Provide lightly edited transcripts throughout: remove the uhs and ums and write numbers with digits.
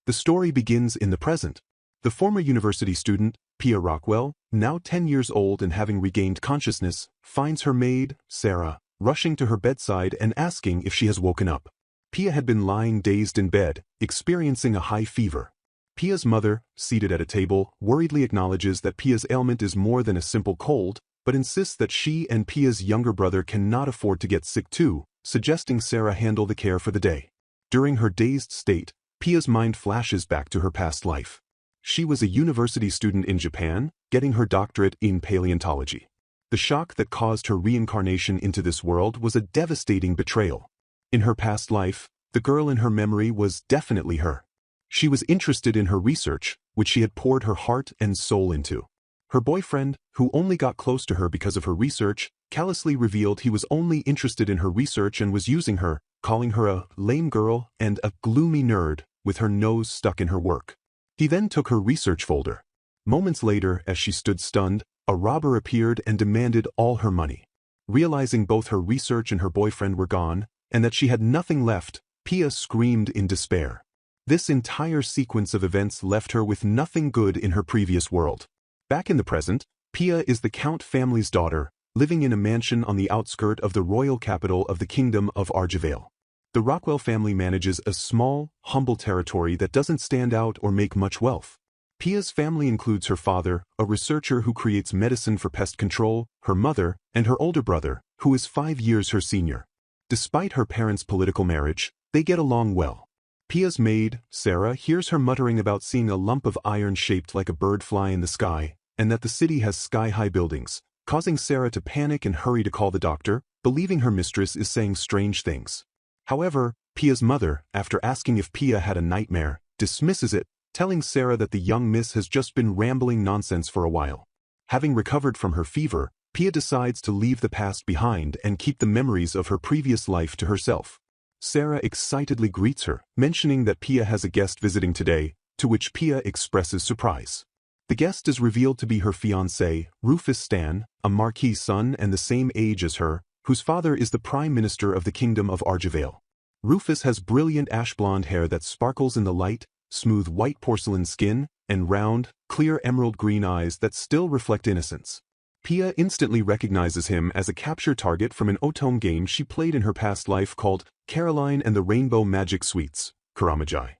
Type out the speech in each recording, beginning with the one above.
The story begins in the present. The former university student, Pia Rockwell, now 10 years old and having regained consciousness, finds her maid, Sarah, rushing to her bedside and asking if she has woken up. Pia had been lying dazed in bed, experiencing a high fever. Pia's mother, seated at a table, worriedly acknowledges that Pia's ailment is more than a simple cold, but insists that she and Pia's younger brother cannot afford to get sick too, suggesting Sarah handle the care for the day. During her dazed state, Pia's mind flashes back to her past life. She was a university student in Japan, getting her doctorate in paleontology. The shock that caused her reincarnation into this world was a devastating betrayal. In her past life, the girl in her memory was definitely her. She was interested in her research, which she had poured her heart and soul into. Her boyfriend, who only got close to her because of her research, callously revealed he was only interested in her research and was using her, calling her a lame girl and a gloomy nerd, with her nose stuck in her work. He then took her research folder. Moments later, as she stood stunned, a robber appeared and demanded all her money. Realizing both her research and her boyfriend were gone, and that she had nothing left, Pia screamed in despair. This entire sequence of events left her with nothing good in her previous world. Back in the present, Pia is the Count family's daughter, living in a mansion on the outskirt of the royal capital of the Kingdom of Argivale. The Rockwell family manages a small, humble territory that doesn't stand out or make much wealth. Pia's family includes her father, a researcher who creates medicine for pest control, her mother, and her older brother, who is 5 years her senior. Despite her parents' political marriage, they get along well. Pia's maid, Sarah, hears her muttering about seeing a lump of iron shaped like a bird fly in the sky, and that the city has sky-high buildings, causing Sarah to panic and hurry to call the doctor, believing her mistress is saying strange things. However, Pia's mother, after asking if Pia had a nightmare, dismisses it, telling Sarah that the young miss has just been rambling nonsense for a while. Having recovered from her fever, Pia decides to leave the past behind and keep the memories of her previous life to herself. Sarah excitedly greets her, mentioning that Pia has a guest visiting today, to which Pia expresses surprise. The guest is revealed to be her fiancé, Rufus Stan, a marquis son and the same age as her, whose father is the Prime Minister of the Kingdom of Argivale. Rufus has brilliant ash-blonde hair that sparkles in the light, smooth white porcelain skin, and round, clear emerald green eyes that still reflect innocence. Pia instantly recognizes him as a capture target from an otome game she played in her past life called Caroline and the Rainbow Magic Sweets, Karamajai.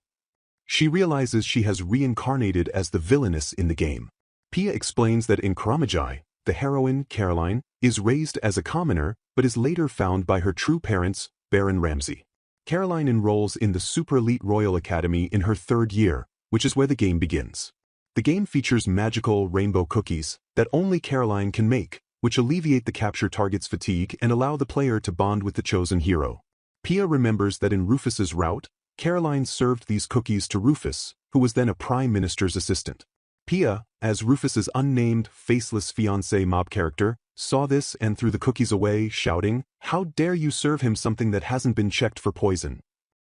She realizes she has reincarnated as the Villainess in the game. Pia explains that in Karamajai, the heroine, Caroline, is raised as a commoner but is later found by her true parents, Baron Ramsay. Caroline enrolls in the Super Elite Royal Academy in her 3rd year, which is where the game begins. The game features magical rainbow cookies that only Caroline can make, which alleviate the capture target's fatigue and allow the player to bond with the chosen hero. Pia remembers that in Rufus's route, Caroline served these cookies to Rufus, who was then a prime minister's assistant. Pia, as Rufus's unnamed, faceless fiancé mob character, saw this and threw the cookies away, shouting, "How dare you serve him something that hasn't been checked for poison?"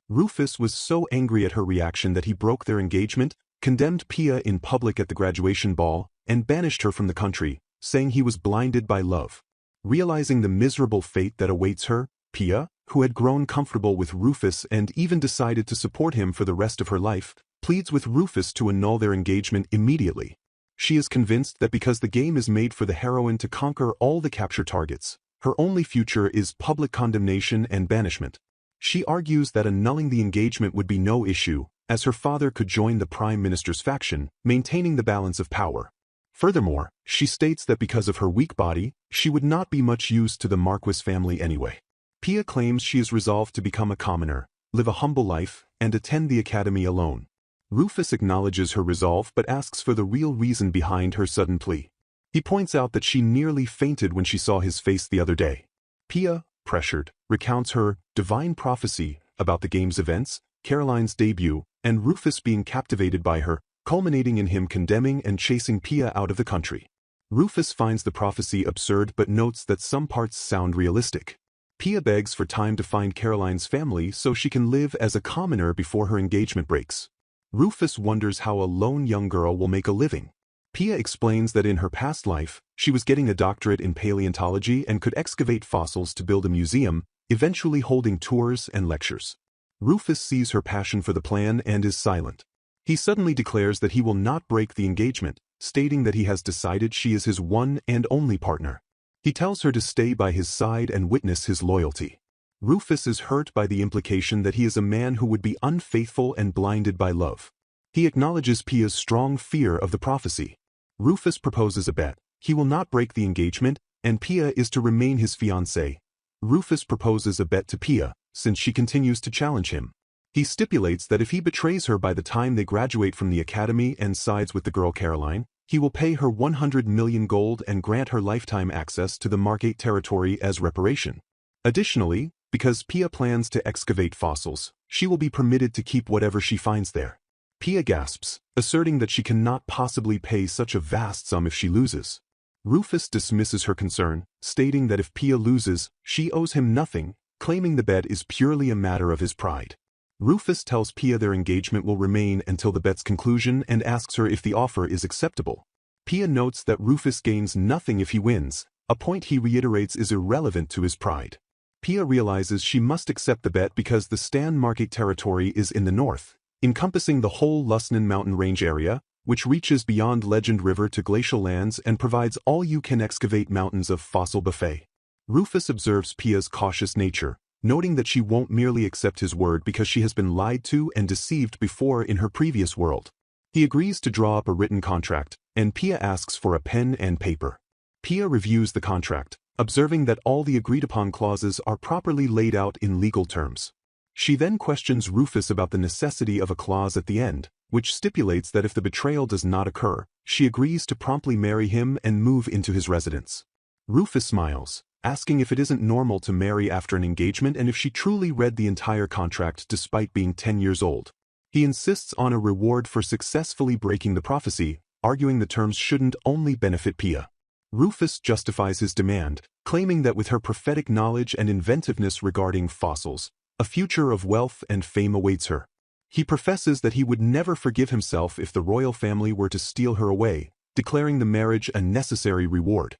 Rufus was so angry at her reaction that he broke their engagement, condemned Pia in public at the graduation ball, and banished her from the country, saying he was blinded by love. Realizing the miserable fate that awaits her, Pia, who had grown comfortable with Rufus and even decided to support him for the rest of her life, pleads with Rufus to annul their engagement immediately. She is convinced that because the game is made for the heroine to conquer all the capture targets, her only future is public condemnation and banishment. She argues that annulling the engagement would be no issue, as her father could join the Prime Minister's faction, maintaining the balance of power. Furthermore, she states that because of her weak body, she would not be much use to the Marquis family anyway. Pia claims she is resolved to become a commoner, live a humble life, and attend the academy alone. Rufus acknowledges her resolve but asks for the real reason behind her sudden plea. He points out that she nearly fainted when she saw his face the other day. Pia, pressured, recounts her divine prophecy about the game's events, Caroline's debut, and Rufus being captivated by her, culminating in him condemning and chasing Pia out of the country. Rufus finds the prophecy absurd but notes that some parts sound realistic. Pia begs for time to find Caroline's family so she can live as a commoner before her engagement breaks. Rufus wonders how a lone young girl will make a living. Pia explains that in her past life, she was getting a doctorate in paleontology and could excavate fossils to build a museum, eventually holding tours and lectures. Rufus sees her passion for the plan and is silent. He suddenly declares that he will not break the engagement, stating that he has decided she is his one and only partner. He tells her to stay by his side and witness his loyalty. Rufus is hurt by the implication that he is a man who would be unfaithful and blinded by love. He acknowledges Pia's strong fear of the prophecy. Rufus proposes a bet. He will not break the engagement, and Pia is to remain his fiancée. Rufus proposes a bet to Pia, since she continues to challenge him. He stipulates that if he betrays her by the time they graduate from the academy and sides with the girl Caroline, he will pay her 100 million gold and grant her lifetime access to the mangarecapped territory as reparation. Additionally, because Pia plans to excavate fossils, she will be permitted to keep whatever she finds there. Pia gasps, asserting that she cannot possibly pay such a vast sum if she loses. Rufus dismisses her concern, stating that if Pia loses, she owes him nothing, claiming the bet is purely a matter of his pride. Rufus tells Pia their engagement will remain until the bet's conclusion and asks her if the offer is acceptable. Pia notes that Rufus gains nothing if he wins, a point he reiterates is irrelevant to his pride. Pia realizes she must accept the bet because the Stan Market territory is in the north, encompassing the whole Lusnan mountain range area, which reaches beyond Legend River to glacial lands and provides all-you-can-excavate mountains of fossil buffet. Rufus observes Pia's cautious nature, noting that she won't merely accept his word because she has been lied to and deceived before in her previous world. He agrees to draw up a written contract, and Pia asks for a pen and paper. Pia reviews the contract, observing that all the agreed-upon clauses are properly laid out in legal terms. She then questions Rufus about the necessity of a clause at the end, which stipulates that if the betrayal does not occur, she agrees to promptly marry him and move into his residence. Rufus smiles, asking if it isn't normal to marry after an engagement and if she truly read the entire contract despite being 10 years old. He insists on a reward for successfully breaking the prophecy, arguing the terms shouldn't only benefit Pia. Rufus justifies his demand, claiming that with her prophetic knowledge and inventiveness regarding fossils, a future of wealth and fame awaits her. He professes that he would never forgive himself if the royal family were to steal her away, declaring the marriage a necessary reward.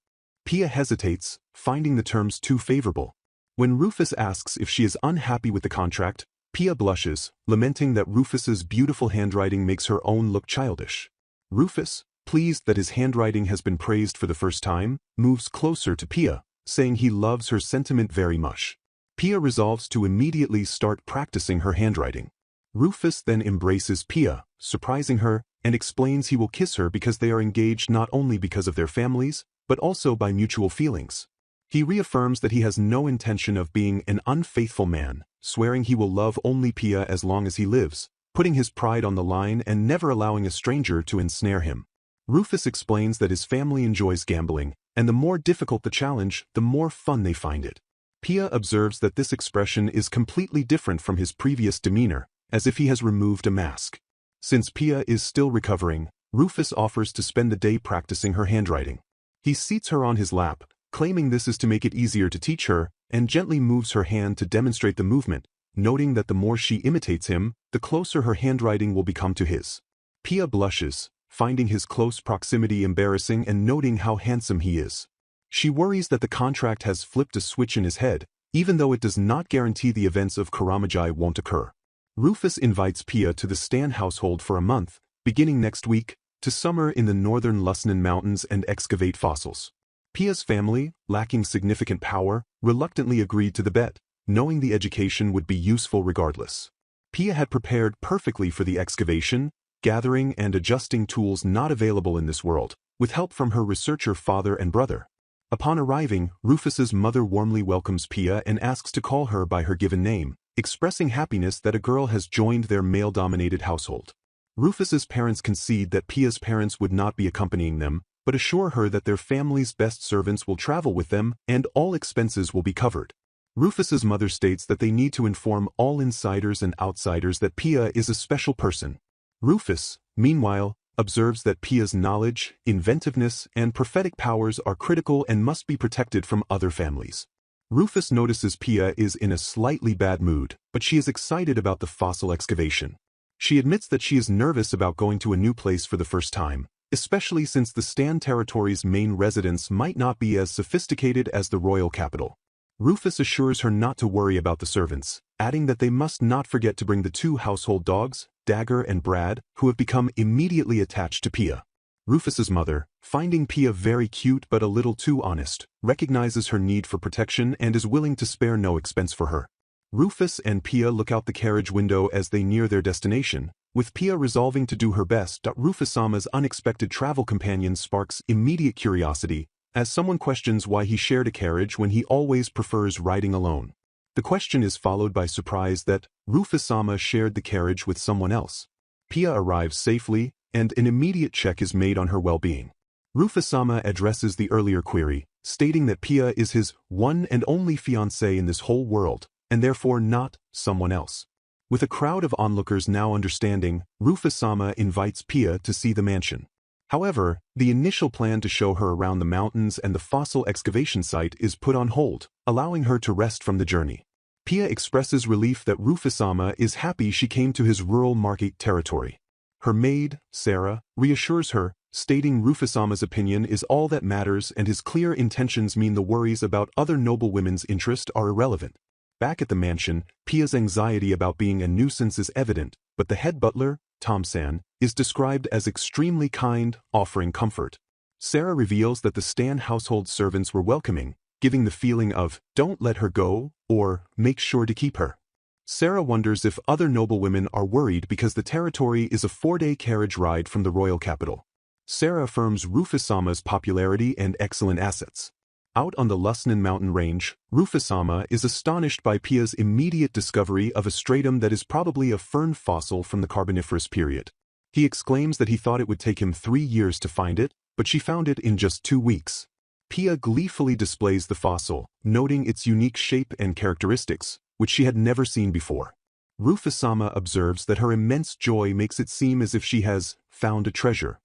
Pia hesitates, finding the terms too favorable. When Rufus asks if she is unhappy with the contract, Pia blushes, lamenting that Rufus's beautiful handwriting makes her own look childish. Rufus, pleased that his handwriting has been praised for the first time, moves closer to Pia, saying he loves her sentiment very much. Pia resolves to immediately start practicing her handwriting. Rufus then embraces Pia, surprising her, and explains he will kiss her because they are engaged not only because of their families, but also by mutual feelings. He reaffirms that he has no intention of being an unfaithful man, swearing he will love only Pia as long as he lives, putting his pride on the line and never allowing a stranger to ensnare him. Rufus explains that his family enjoys gambling, and the more difficult the challenge, the more fun they find it. Pia observes that this expression is completely different from his previous demeanor, as if he has removed a mask. Since Pia is still recovering, Rufus offers to spend the day practicing her handwriting. He seats her on his lap, claiming this is to make it easier to teach her, and gently moves her hand to demonstrate the movement, noting that the more she imitates him, the closer her handwriting will become to his. Pia blushes, finding his close proximity embarrassing and noting how handsome he is. She worries that the contract has flipped a switch in his head, even though it does not guarantee the events of Karamagi won't occur. Rufus invites Pia to the Stan household for a month, beginning next week, to summer in the northern Lusnan mountains and excavate fossils. Pia's family, lacking significant power, reluctantly agreed to the bet, knowing the education would be useful regardless. Pia had prepared perfectly for the excavation, gathering and adjusting tools not available in this world, with help from her researcher father and brother. Upon arriving, Rufus's mother warmly welcomes Pia and asks to call her by her given name, expressing happiness that a girl has joined their male-dominated household. Rufus's parents concede that Pia's parents would not be accompanying them, but assure her that their family's best servants will travel with them and all expenses will be covered. Rufus's mother states that they need to inform all insiders and outsiders that Pia is a special person. Rufus, meanwhile, observes that Pia's knowledge, inventiveness, and prophetic powers are critical and must be protected from other families. Rufus notices Pia is in a slightly bad mood, but she is excited about the fossil excavation. She admits that she is nervous about going to a new place for the first time, especially since the Stan territory's main residence might not be as sophisticated as the royal capital. Rufus assures her not to worry about the servants, adding that they must not forget to bring the 2 household dogs, Dagger and Brad, who have become immediately attached to Pia. Rufus's mother, finding Pia very cute but a little too honest, recognizes her need for protection and is willing to spare no expense for her. Rufus and Pia look out the carriage window as they near their destination, with Pia resolving to do her best. Rufus-sama's unexpected travel companion sparks immediate curiosity, as someone questions why he shared a carriage when he always prefers riding alone. The question is followed by surprise that Rufus-sama shared the carriage with someone else. Pia arrives safely, and an immediate check is made on her well-being. Rufus-sama addresses the earlier query, stating that Pia is his one and only fiancée in this whole world, and therefore not someone else. With a crowd of onlookers now understanding, Rufus-sama invites Pia to see the mansion. However, the initial plan to show her around the mountains and the fossil excavation site is put on hold, allowing her to rest from the journey. Pia expresses relief that Rufus-sama is happy she came to his rural market territory. Her maid, Sarah, reassures her, stating Rufus-sama's opinion is all that matters and his clear intentions mean the worries about other noblewomen's interest are irrelevant. Back at the mansion, Pia's anxiety about being a nuisance is evident, but the head butler, Tom-san, is described as extremely kind, offering comfort. Sarah reveals that the Stan household servants were welcoming, giving the feeling of, "Don't let her go," or "Make sure to keep her." Sarah wonders if other noblewomen are worried because the territory is a 4-day carriage ride from the royal capital. Sarah affirms Rufus-sama's popularity and excellent assets. Out on the Lusnan mountain range, Rufus-sama is astonished by Pia's immediate discovery of a stratum that is probably a fern fossil from the Carboniferous period. He exclaims that he thought it would take him 3 years to find it, but she found it in just 2 weeks. Pia gleefully displays the fossil, noting its unique shape and characteristics, which she had never seen before. Rufus-sama observes that her immense joy makes it seem as if she has found a treasure.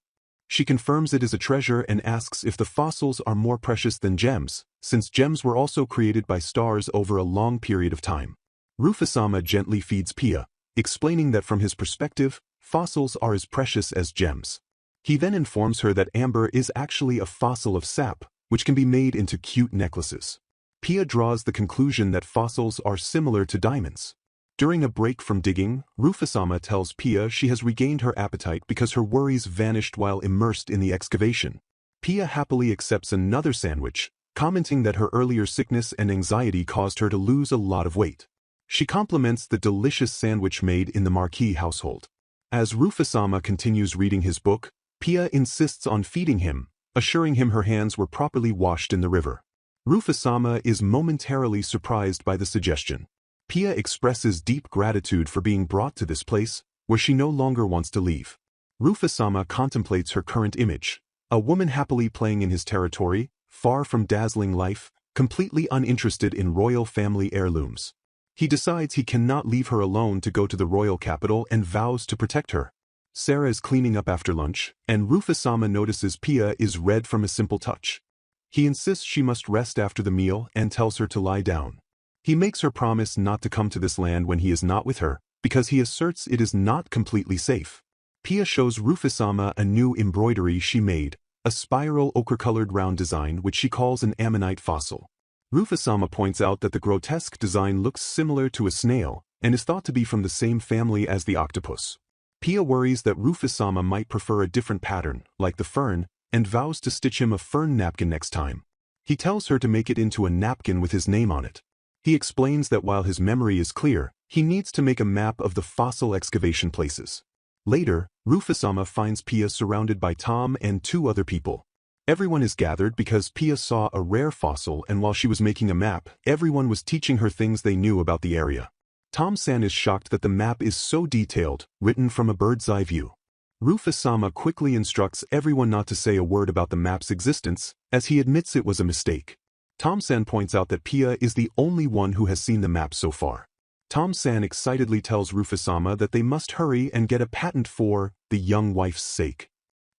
She confirms it is a treasure and asks if the fossils are more precious than gems, since gems were also created by stars over a long period of time. Rufus-sama gently feeds Pia, explaining that from his perspective, fossils are as precious as gems. He then informs her that amber is actually a fossil of sap, which can be made into cute necklaces. Pia draws the conclusion that fossils are similar to diamonds. During a break from digging, Rufus-sama tells Pia she has regained her appetite because her worries vanished while immersed in the excavation. Pia happily accepts another sandwich, commenting that her earlier sickness and anxiety caused her to lose a lot of weight. She compliments the delicious sandwich made in the Marquis household. As Rufus-sama continues reading his book, Pia insists on feeding him, assuring him her hands were properly washed in the river. Rufus-sama is momentarily surprised by the suggestion. Pia expresses deep gratitude for being brought to this place, where she no longer wants to leave. Rufus-sama contemplates her current image, a woman happily playing in his territory, far from dazzling life, completely uninterested in royal family heirlooms. He decides he cannot leave her alone to go to the royal capital and vows to protect her. Sarah is cleaning up after lunch, and Rufus-sama notices Pia is red from a simple touch. He insists she must rest after the meal and tells her to lie down. He makes her promise not to come to this land when he is not with her, because he asserts it is not completely safe. Pia shows Rufus-sama a new embroidery she made, a spiral ochre-colored round design which she calls an ammonite fossil. Rufus-sama points out that the grotesque design looks similar to a snail, and is thought to be from the same family as the octopus. Pia worries that Rufus-sama might prefer a different pattern, like the fern, and vows to stitch him a fern napkin next time. He tells her to make it into a napkin with his name on it. He explains that while his memory is clear, he needs to make a map of the fossil excavation places. Later, Rufus-sama finds Pia surrounded by Tom and 2 other people. Everyone is gathered because Pia saw a rare fossil, and while she was making a map, everyone was teaching her things they knew about the area. Tom-san is shocked that the map is so detailed, written from a bird's-eye view. Rufus-sama quickly instructs everyone not to say a word about the map's existence, as he admits it was a mistake. Tom-san points out that Pia is the only one who has seen the map so far. Tom-san excitedly tells Rufus-sama that they must hurry and get a patent for the young wife's sake.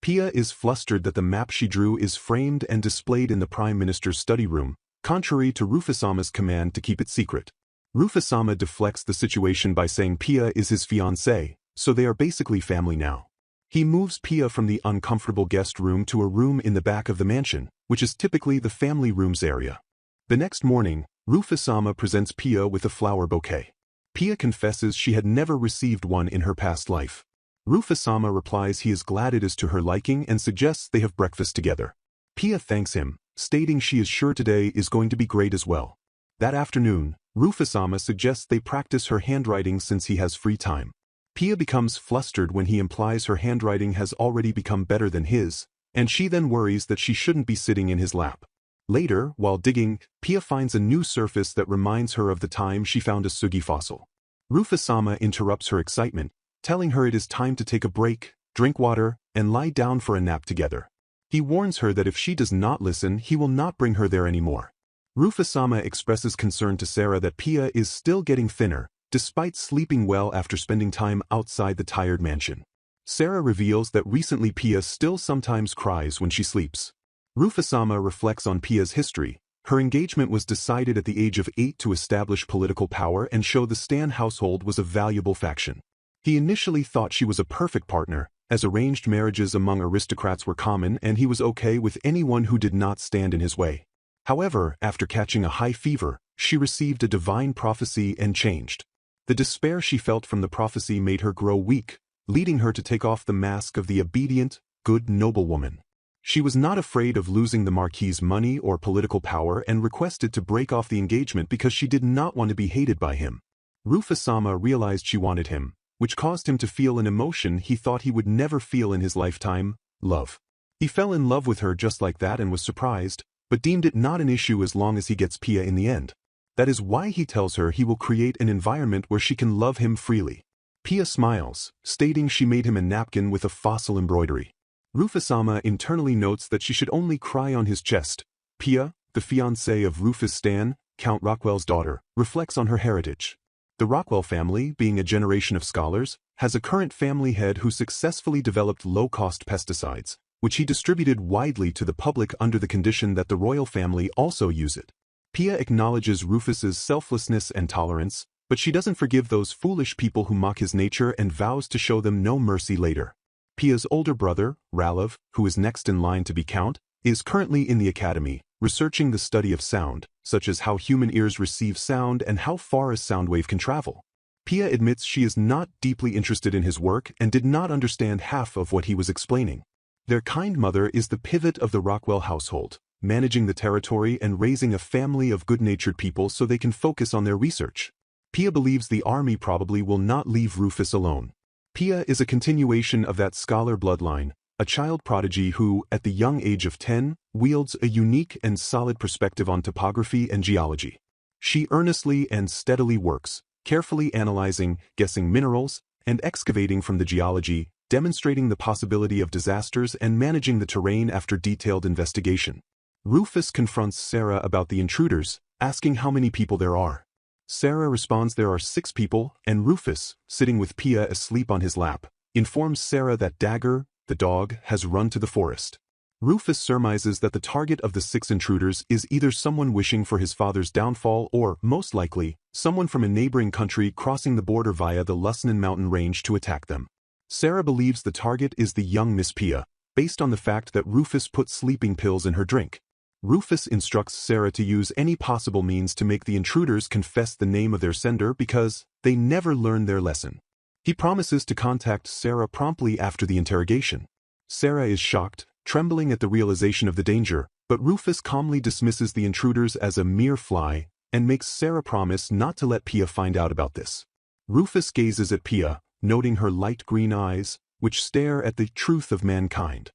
Pia is flustered that the map she drew is framed and displayed in the Prime Minister's study room, contrary to Rufus-sama's command to keep it secret. Rufus-sama deflects the situation by saying Pia is his fiancée, so they are basically family now. He moves Pia from the uncomfortable guest room to a room in the back of the mansion, which is typically the family rooms area. The next morning, Rufus-sama presents Pia with a flower bouquet. Pia confesses she had never received one in her past life. Rufus-sama replies he is glad it is to her liking and suggests they have breakfast together. Pia thanks him, stating she is sure today is going to be great as well. That afternoon, Rufus-sama suggests they practice her handwriting since he has free time. Pia becomes flustered when he implies her handwriting has already become better than his, and she then worries that she shouldn't be sitting in his lap. Later, while digging, Pia finds a new surface that reminds her of the time she found a sugi fossil. Rufus-sama interrupts her excitement, telling her it is time to take a break, drink water, and lie down for a nap together. He warns her that if she does not listen, he will not bring her there anymore. Rufus-sama expresses concern to Sarah that Pia is still getting thinner, despite sleeping well after spending time outside the tired mansion. Sarah reveals that recently Pia still sometimes cries when she sleeps. Rufus-sama reflects on Pia's history. Her engagement was decided at the age of 8 to establish political power and show the Stan household was a valuable faction. He initially thought she was a perfect partner, as arranged marriages among aristocrats were common and he was okay with anyone who did not stand in his way. However, after catching a high fever, she received a divine prophecy and changed. The despair she felt from the prophecy made her grow weak, leading her to take off the mask of the obedient, good noblewoman. She was not afraid of losing the Marquis's money or political power and requested to break off the engagement because she did not want to be hated by him. Rufus-sama realized she wanted him, which caused him to feel an emotion he thought he would never feel in his lifetime: love. He fell in love with her just like that and was surprised, but deemed it not an issue as long as he gets Pia in the end. That is why he tells her he will create an environment where she can love him freely. Pia smiles, stating she made him a napkin with a fossil embroidery. Rufus-sama internally notes that she should only cry on his chest. Pia, the fiancée of Rufus Stan, Count Rockwell's daughter, reflects on her heritage. The Rockwell family, being a generation of scholars, has a current family head who successfully developed low-cost pesticides, which he distributed widely to the public under the condition that the royal family also use it. Pia acknowledges Rufus's selflessness and tolerance, but she doesn't forgive those foolish people who mock his nature and vows to show them no mercy later. Pia's older brother, Ralev, who is next in line to be Count, is currently in the academy, researching the study of sound, such as how human ears receive sound and how far a sound wave can travel. Pia admits she is not deeply interested in his work and did not understand half of what he was explaining. Their kind mother is the pivot of the Rockwell household, managing the territory and raising a family of good-natured people so they can focus on their research. Pia believes the army probably will not leave Rufus alone. Pia is a continuation of that scholar bloodline, a child prodigy who, at the young age of 10, wields a unique and solid perspective on topography and geology. She earnestly and steadily works, carefully analyzing, guessing minerals, and excavating from the geology, demonstrating the possibility of disasters and managing the terrain after detailed investigation. Rufus confronts Sarah about the intruders, asking how many people there are. Sarah responds there are 6 people, and Rufus, sitting with Pia asleep on his lap, informs Sarah that Dagger, the dog, has run to the forest. Rufus surmises that the target of the 6 intruders is either someone wishing for his father's downfall or, most likely, someone from a neighboring country crossing the border via the Lusnan mountain range to attack them. Sarah believes the target is the young Miss Pia, based on the fact that Rufus put sleeping pills in her drink. Rufus instructs Sarah to use any possible means to make the intruders confess the name of their sender because they never learn their lesson. He promises to contact Sarah promptly after the interrogation. Sarah is shocked, trembling at the realization of the danger, but Rufus calmly dismisses the intruders as a mere fly and makes Sarah promise not to let Pia find out about this. Rufus gazes at Pia, noting her light green eyes, which stare at the truth of mankind.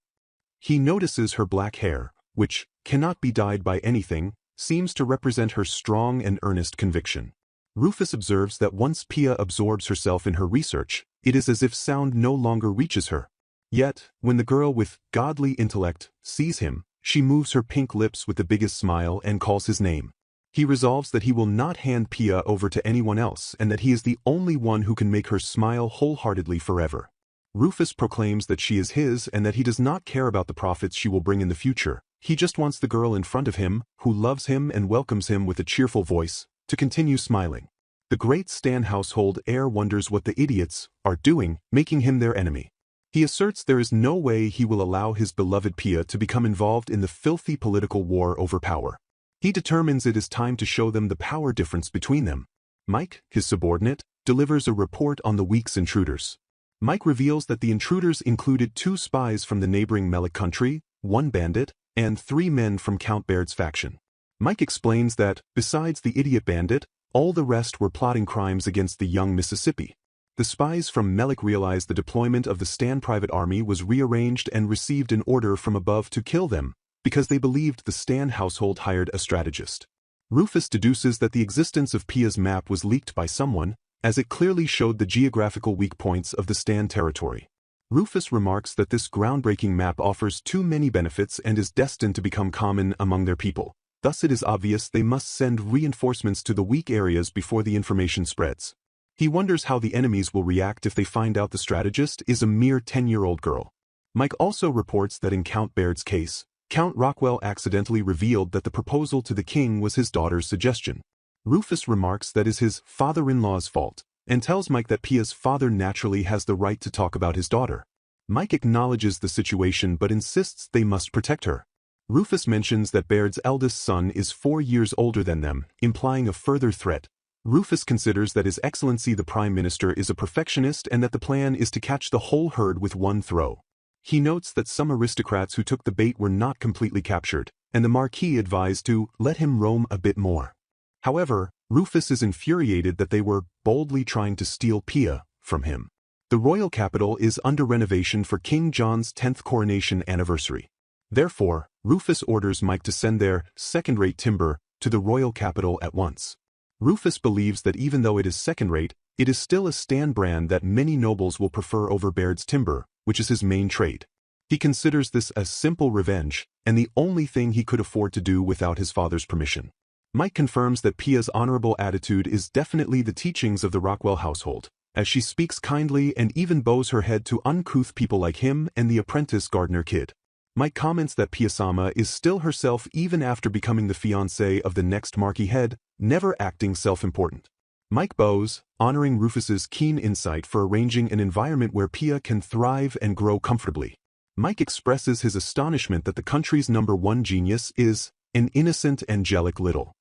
He notices her black hair, which cannot be dyed by anything, seems to represent her strong and earnest conviction. Rufus observes that once Pia absorbs herself in her research, it is as if sound no longer reaches her. Yet, when the girl with godly intellect sees him, she moves her pink lips with the biggest smile and calls his name. He resolves that he will not hand Pia over to anyone else and that he is the only one who can make her smile wholeheartedly forever. Rufus proclaims that she is his and that he does not care about the profits she will bring in the future. He just wants the girl in front of him, who loves him and welcomes him with a cheerful voice, to continue smiling. The great Stan household heir wonders what the idiots are doing, making him their enemy. He asserts there is no way he will allow his beloved Pia to become involved in the filthy political war over power. He determines it is time to show them the power difference between them. Mike, his subordinate, delivers a report on the week's intruders. Mike reveals that the intruders included 2 spies from the neighboring Melik country, 1 bandit, and 3 men from Count Baird's faction. Mike explains that, besides the idiot bandit, all the rest were plotting crimes against the young Mississippi. The spies from Melik realized the deployment of the Stan private army was rearranged and received an order from above to kill them, because they believed the Stan household hired a strategist. Rufus deduces that the existence of Pia's map was leaked by someone, as it clearly showed the geographical weak points of the Stan territory. Rufus remarks that this groundbreaking map offers too many benefits and is destined to become common among their people. Thus it is obvious they must send reinforcements to the weak areas before the information spreads. He wonders how the enemies will react if they find out the strategist is a mere 10-year-old girl. Mike also reports that in Count Baird's case, Count Rockwell accidentally revealed that the proposal to the king was his daughter's suggestion. Rufus remarks that is his father-in-law's fault, and tells Mike that Pia's father naturally has the right to talk about his daughter. Mike acknowledges the situation but insists they must protect her. Rufus mentions that Baird's eldest son is 4 years older than them, implying a further threat. Rufus considers that His Excellency the Prime Minister is a perfectionist and that the plan is to catch the whole herd with one throw. He notes that some aristocrats who took the bait were not completely captured, and the Marquis advised to let him roam a bit more. However, Rufus is infuriated that they were boldly trying to steal Pia from him. The royal capital is under renovation for King John's 10th coronation anniversary. Therefore, Rufus orders Mike to send their second-rate timber to the royal capital at once. Rufus believes that even though it is second-rate, it is still a Stan brand that many nobles will prefer over Baird's timber, which is his main trade. He considers this as simple revenge, and the only thing he could afford to do without his father's permission. Mike confirms that Pia's honorable attitude is definitely the teachings of the Rockwell household, as she speaks kindly and even bows her head to uncouth people like him and the apprentice gardener kid. Mike comments that Pia-sama is still herself even after becoming the fiancée of the next Marquis head, never acting self-important. Mike bows, honoring Rufus's keen insight for arranging an environment where Pia can thrive and grow comfortably. Mike expresses his astonishment that the country's #1 genius is an innocent, angelic little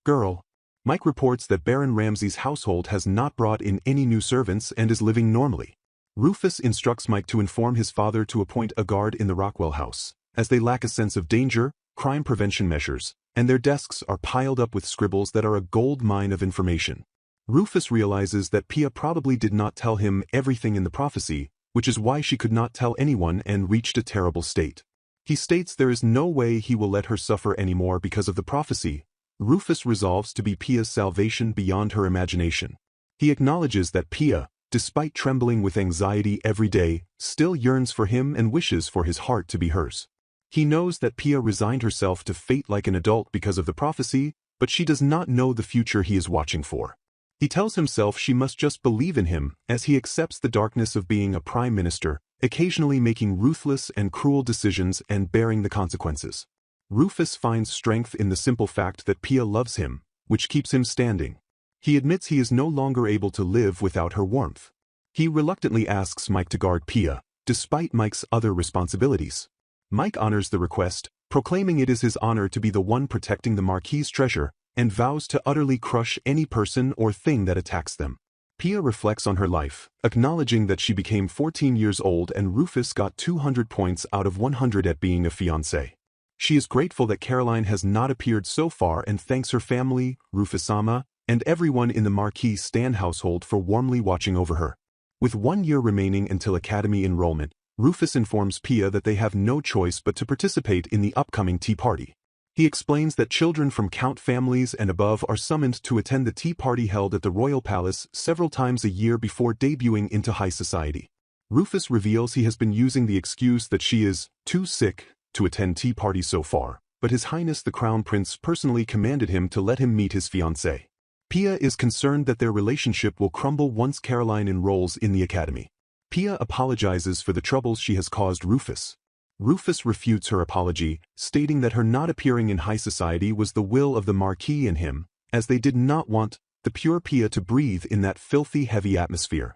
girl. Mike reports that Baron Ramsay's household has not brought in any new servants and is living normally. Rufus instructs Mike to inform his father to appoint a guard in the Rockwell house, as they lack a sense of danger, crime prevention measures, and their desks are piled up with scribbles that are a gold mine of information. Rufus realizes that Pia probably did not tell him everything in the prophecy, which is why she could not tell anyone and reached a terrible state. He states there is no way he will let her suffer anymore because of the prophecy. Rufus resolves to be Pia's salvation beyond her imagination. He acknowledges that Pia, despite trembling with anxiety every day, still yearns for him and wishes for his heart to be hers. He knows that Pia resigned herself to fate like an adult because of the prophecy, but she does not know the future he is watching for. He tells himself she must just believe in him as he accepts the darkness of being a prime minister, occasionally making ruthless and cruel decisions and bearing the consequences. Rufus finds strength in the simple fact that Pia loves him, which keeps him standing. He admits he is no longer able to live without her warmth. He reluctantly asks Mike to guard Pia, despite Mike's other responsibilities. Mike honors the request, proclaiming it is his honor to be the one protecting the Marquis's treasure, and vows to utterly crush any person or thing that attacks them. Pia reflects on her life, acknowledging that she became 14 years old and Rufus got 200 points out of 100 at being a fiancé. She is grateful that Caroline has not appeared so far and thanks her family, Rufus-sama, and everyone in the Marquis Stan household for warmly watching over her. With 1 year remaining until academy enrollment, Rufus informs Pia that they have no choice but to participate in the upcoming tea party. He explains that children from Count families and above are summoned to attend the tea party held at the royal palace several times a year before debuting into high society. Rufus reveals he has been using the excuse that she is too sick to attend tea parties so far, but His Highness the Crown Prince personally commanded him to let him meet his fiancée. Pia is concerned that their relationship will crumble once Caroline enrolls in the academy. Pia apologizes for the troubles she has caused Rufus. Rufus refutes her apology, stating that her not appearing in high society was the will of the Marquis and him, as they did not want the pure Pia to breathe in that filthy, heavy atmosphere.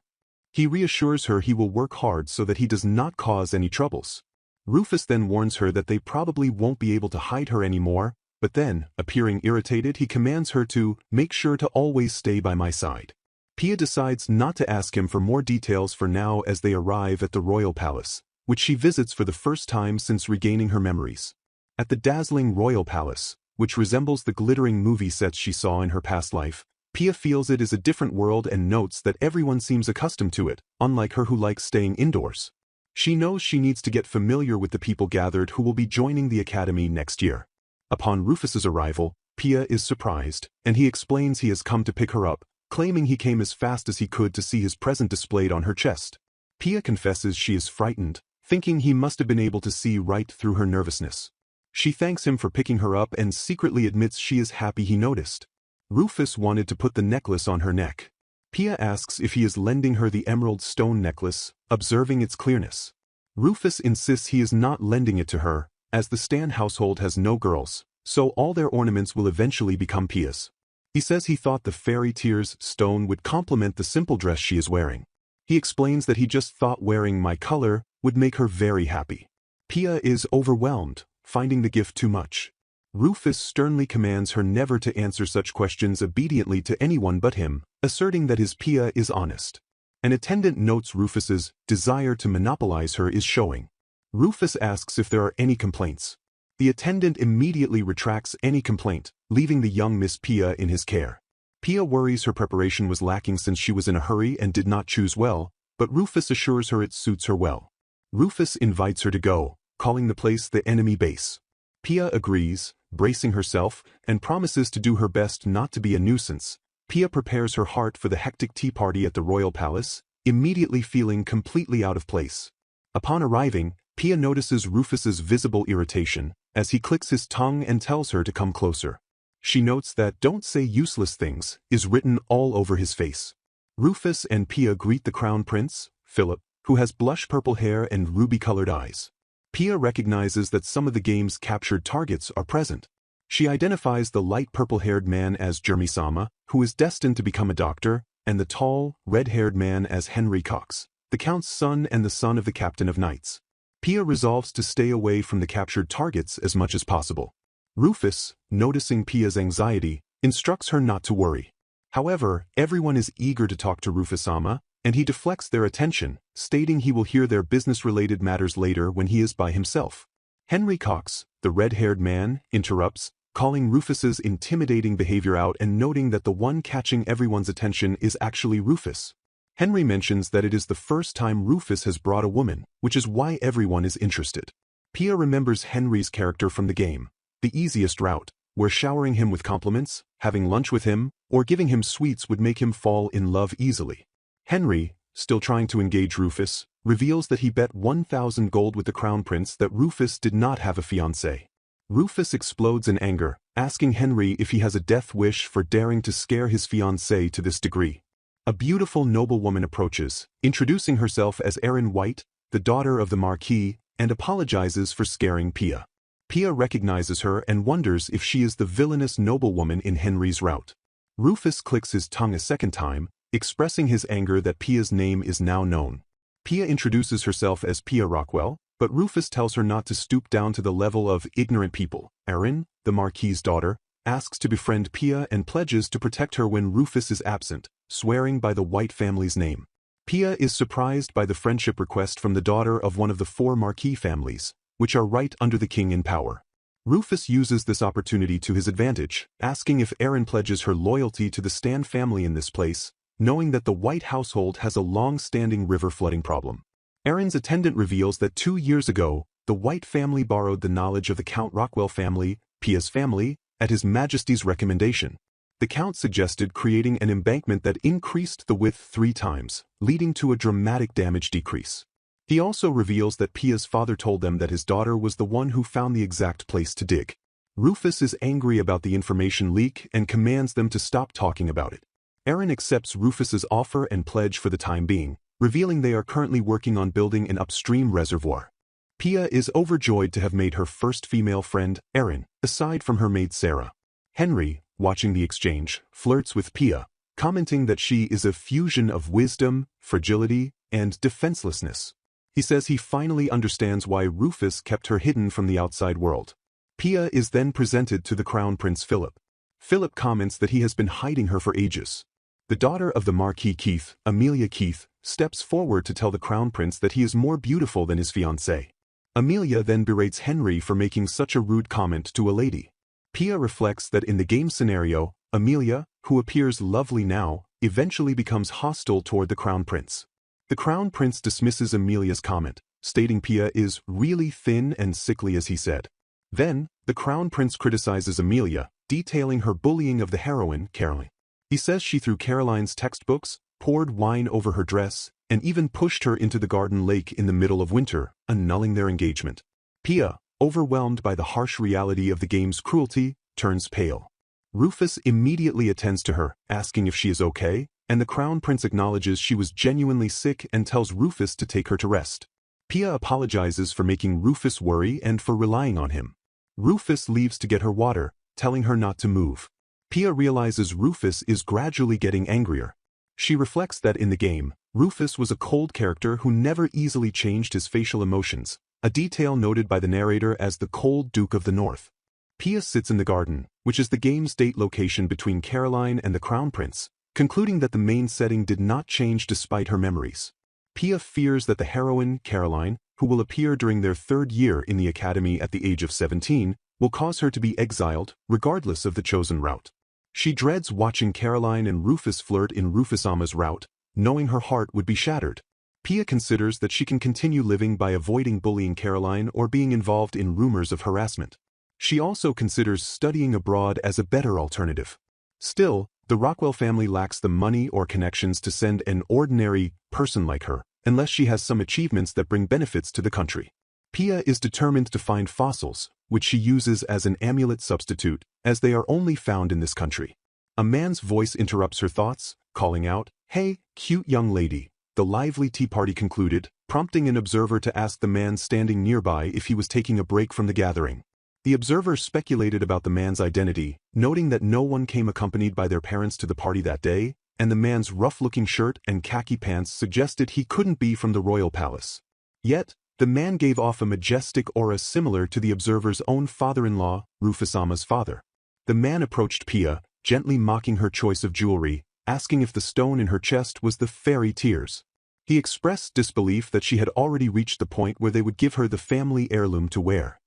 He reassures her he will work hard so that he does not cause any troubles. Rufus then warns her that they probably won't be able to hide her anymore, But then, appearing irritated, he commands her to make sure to always stay by my side. Pia decides not to ask him for more details for now as they arrive at the royal palace, which she visits for the first time since regaining her memories. At the dazzling royal palace, which resembles the glittering movie sets she saw in her past life, Pia feels it is a different world and notes that everyone seems accustomed to it, unlike her who likes staying indoors. She knows she needs to get familiar with the people gathered who will be joining the academy next year. Upon Rufus's arrival, Pia is surprised, and he explains he has come to pick her up, claiming he came as fast as he could to see his present displayed on her chest. Pia confesses she is frightened, thinking he must have been able to see right through her nervousness. She thanks him for picking her up and secretly admits she is happy he noticed. Rufus wanted to put the necklace on her neck. Pia asks if he is lending her the emerald stone necklace, observing its clearness. Rufus insists he is not lending it to her, as the Stan household has no girls, so all their ornaments will eventually become Pia's. He says he thought the fairy tears stone would complement the simple dress she is wearing. He explains that he just thought wearing my color would make her very happy. Pia is overwhelmed, finding the gift too much. Rufus sternly commands her never to answer such questions obediently to anyone but him, asserting that his Pia is honest. An attendant notes Rufus's desire to monopolize her is showing. Rufus asks if there are any complaints. The attendant immediately retracts any complaint, leaving the young Miss Pia in his care. Pia worries her preparation was lacking since she was in a hurry and did not choose well, but Rufus assures her it suits her well. Rufus invites her to go, calling the place the enemy base. Pia agrees, bracing herself, and promises to do her best not to be a nuisance. Pia prepares her heart for the hectic tea party at the royal palace, immediately feeling completely out of place. Upon arriving, Pia notices Rufus's visible irritation, as he clicks his tongue and tells her to come closer. She notes that "don't say useless things" is written all over his face. Rufus and Pia greet the crown prince, Philip, who has blush-purple hair and ruby-colored eyes. Pia recognizes that some of the game's captured targets are present. She identifies the light purple-haired man as Jeremy-sama, who is destined to become a doctor, and the tall, red-haired man as Henry Cox, the Count's son and the son of the Captain of Knights. Pia resolves to stay away from the captured targets as much as possible. Rufus, noticing Pia's anxiety, instructs her not to worry. However, everyone is eager to talk to Rufus-sama, and he deflects their attention, stating he will hear their business-related matters later when he is by himself. Henry Cox, the red-haired man, interrupts, calling Rufus's intimidating behavior out and noting that the one catching everyone's attention is actually Rufus. Henry mentions that it is the first time Rufus has brought a woman, which is why everyone is interested. Pia remembers Henry's character from the game, the easiest route, where showering him with compliments, having lunch with him, or giving him sweets would make him fall in love easily. Henry, still trying to engage Rufus, reveals that he bet 1,000 gold with the crown prince that Rufus did not have a fiancée. Rufus explodes in anger, asking Henry if he has a death wish for daring to scare his fiancée to this degree. A beautiful noblewoman approaches, introducing herself as Erin White, the daughter of the Marquis, and apologizes for scaring Pia. Pia recognizes her and wonders if she is the villainous noblewoman in Henry's route. Rufus clicks his tongue a second time, expressing his anger that Pia's name is now known. Pia introduces herself as Pia Rockwell, but Rufus tells her not to stoop down to the level of ignorant people. Erin, the Marquis's daughter, asks to befriend Pia and pledges to protect her when Rufus is absent, swearing by the White family's name. Pia is surprised by the friendship request from the daughter of one of the 4 Marquis families, which are right under the king in power. Rufus uses this opportunity to his advantage, asking if Erin pledges her loyalty to the Stan family in this place, knowing that the White household has a long-standing river flooding problem. Erin's attendant reveals that 2 years ago, the White family borrowed the knowledge of the Count Rockwell family, Pia's family, at His Majesty's recommendation. The Count suggested creating an embankment that increased the width 3 times, leading to a dramatic damage decrease. He also reveals that Pia's father told them that his daughter was the one who found the exact place to dig. Rufus is angry about the information leak and commands them to stop talking about it. Erin accepts Rufus's offer and pledge for the time being, revealing they are currently working on building an upstream reservoir. Pia is overjoyed to have made her first female friend, Erin, aside from her maid Sarah. Henry, watching the exchange, flirts with Pia, commenting that she is a fusion of wisdom, fragility, and defenselessness. He says he finally understands why Rufus kept her hidden from the outside world. Pia is then presented to the Crown Prince Philip. Philip comments that he has been hiding her for ages. The daughter of the Marquis Keith, Amelia Keith, steps forward to tell the Crown Prince that he is more beautiful than his fiancée. Amelia then berates Henry for making such a rude comment to a lady. Pia reflects that in the game scenario, Amelia, who appears lovely now, eventually becomes hostile toward the Crown Prince. The Crown Prince dismisses Amelia's comment, stating Pia is really thin and sickly as he said. Then, the Crown Prince criticizes Amelia, detailing her bullying of the heroine, Caroline. He says she threw Caroline's textbooks, poured wine over her dress, and even pushed her into the garden lake in the middle of winter, annulling their engagement. Pia, overwhelmed by the harsh reality of the game's cruelty, turns pale. Rufus immediately attends to her, asking if she is okay, and the Crown Prince acknowledges she was genuinely sick and tells Rufus to take her to rest. Pia apologizes for making Rufus worry and for relying on him. Rufus leaves to get her water, telling her not to move. Pia realizes Rufus is gradually getting angrier. She reflects that in the game, Rufus was a cold character who never easily changed his facial emotions, a detail noted by the narrator as the cold Duke of the North. Pia sits in the garden, which is the game's date location between Caroline and the Crown Prince, concluding that the main setting did not change despite her memories. Pia fears that the heroine, Caroline, who will appear during their third year in the academy at the age of 17, will cause her to be exiled, regardless of the chosen route. She dreads watching Caroline and Rufus flirt in Rufusama's route, knowing her heart would be shattered. Pia considers that she can continue living by avoiding bullying Caroline or being involved in rumors of harassment. She also considers studying abroad as a better alternative. Still, the Rockwell family lacks the money or connections to send an ordinary person like her, unless she has some achievements that bring benefits to the country. Pia is determined to find fossils, which she uses as an amulet substitute, as they are only found in this country. A man's voice interrupts her thoughts, calling out, "Hey, cute young lady." The lively tea party concluded, prompting an observer to ask the man standing nearby if he was taking a break from the gathering. The observer speculated about the man's identity, noting that no one came accompanied by their parents to the party that day, and the man's rough-looking shirt and khaki pants suggested he couldn't be from the royal palace. Yet, the man gave off a majestic aura similar to the observer's own father-in-law, Rufusama's father. The man approached Pia, gently mocking her choice of jewelry, asking if the stone in her chest was the fairy tears. He expressed disbelief that she had already reached the point where they would give her the family heirloom to wear.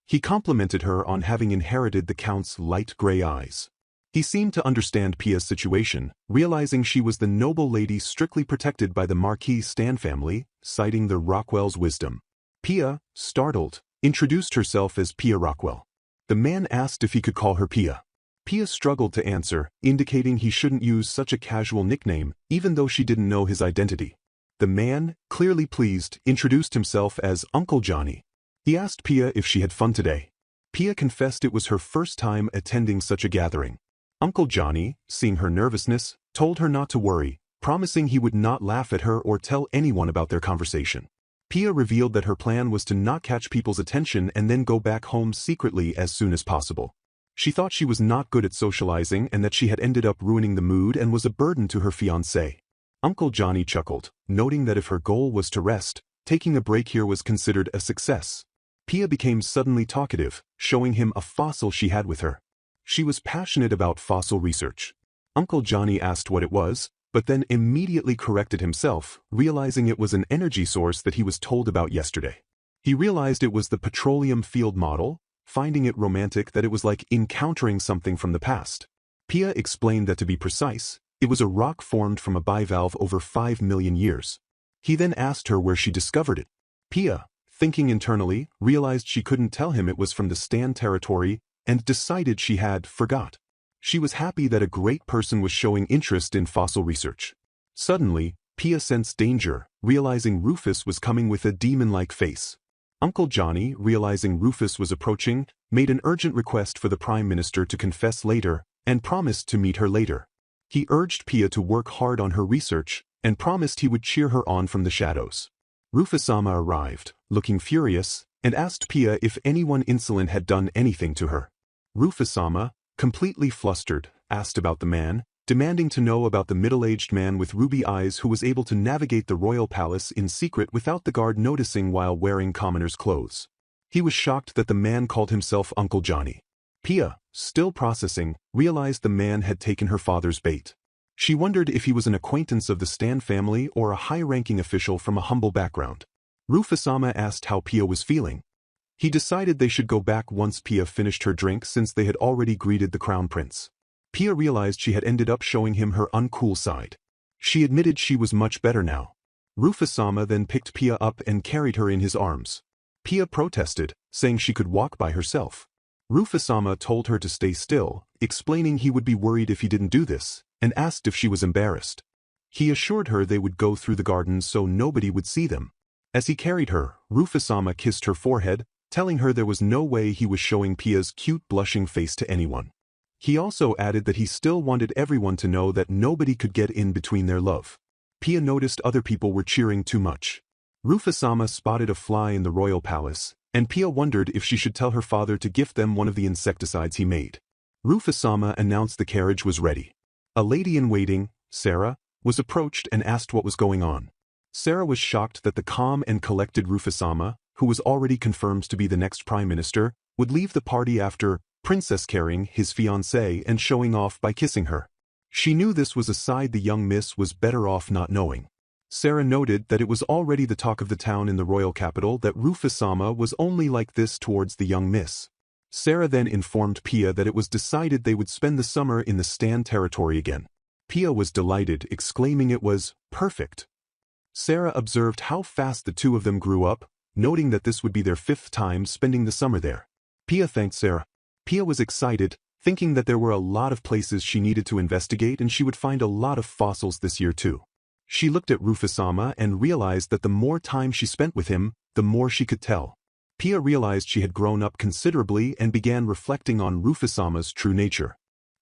He complimented her on having inherited the Count's light gray eyes. He seemed to understand Pia's situation, realizing she was the noble lady strictly protected by the Marquis Stan family, citing the Rockwell's wisdom. Pia, startled, introduced herself as Pia Rockwell. The man asked if he could call her Pia. Pia struggled to answer, indicating he shouldn't use such a casual nickname, even though she didn't know his identity. The man, clearly pleased, introduced himself as Uncle Johnny. He asked Pia if she had fun today. Pia confessed it was her first time attending such a gathering. Uncle Johnny, seeing her nervousness, told her not to worry, promising he would not laugh at her or tell anyone about their conversation. Pia revealed that her plan was to not catch people's attention and then go back home secretly as soon as possible. She thought she was not good at socializing and that she had ended up ruining the mood and was a burden to her fiancé. Uncle Johnny chuckled, noting that if her goal was to rest, taking a break here was considered a success. Pia became suddenly talkative, showing him a fossil she had with her. She was passionate about fossil research. Uncle Johnny asked what it was, but then immediately corrected himself, realizing it was an energy source that he was told about yesterday. He realized it was the petroleum field model, finding it romantic that it was like encountering something from the past. Pia explained that to be precise, it was a rock formed from a bivalve over 5 million years. He then asked her where she discovered it. Pia, thinking internally, realized she couldn't tell him it was from the Stan territory and decided she had forgot. She was happy that a great person was showing interest in fossil research. Suddenly, Pia sensed danger, realizing Rufus was coming with a demon-like face. Uncle Johnny, realizing Rufus was approaching, made an urgent request for the Prime Minister to confess later and promised to meet her later. He urged Pia to work hard on her research and promised he would cheer her on from the shadows. Rufusama arrived, looking furious, and asked Pia if anyone insolent had done anything to her. Rufusama, completely flustered, asked about the man, demanding to know about the middle-aged man with ruby eyes who was able to navigate the royal palace in secret without the guard noticing while wearing commoner's clothes. He was shocked that the man called himself Uncle Johnny. Pia, still processing, realized the man had taken her father's bait. She wondered if he was an acquaintance of the Stan family or a high-ranking official from a humble background. Rufusama asked how Pia was feeling. He decided they should go back once Pia finished her drink since they had already greeted the crown prince. Pia realized she had ended up showing him her uncool side. She admitted she was much better now. Rufusama then picked Pia up and carried her in his arms. Pia protested, saying she could walk by herself. Rufusama told her to stay still, explaining he would be worried if he didn't do this, and asked if she was embarrassed. He assured her they would go through the garden so nobody would see them. As he carried her, Rufusama kissed her forehead, telling her there was no way he was showing Pia's cute blushing face to anyone. He also added that he still wanted everyone to know that nobody could get in between their love. Pia noticed other people were cheering too much. Rufusama spotted a fly in the royal palace, and Pia wondered if she should tell her father to gift them one of the insecticides he made. Rufusama announced the carriage was ready. A lady-in-waiting, Sarah, was approached and asked what was going on. Sarah was shocked that the calm and collected Rufusama, who was already confirmed to be the next prime minister, would leave the party after princess carrying his fiancée and showing off by kissing her. She knew this was a side the young miss was better off not knowing. Sarah noted that it was already the talk of the town in the royal capital that Rufusama was only like this towards the young miss. Sarah then informed Pia that it was decided they would spend the summer in the Stan territory again. Pia was delighted, exclaiming it was perfect. Sarah observed how fast the two of them grew up, noting that this would be their 5th time spending the summer there. Pia thanked Sarah. Pia was excited, thinking that there were a lot of places she needed to investigate and she would find a lot of fossils this year too. She looked at Rufusama and realized that the more time she spent with him, the more she could tell. Pia realized she had grown up considerably and began reflecting on Rufusama's true nature.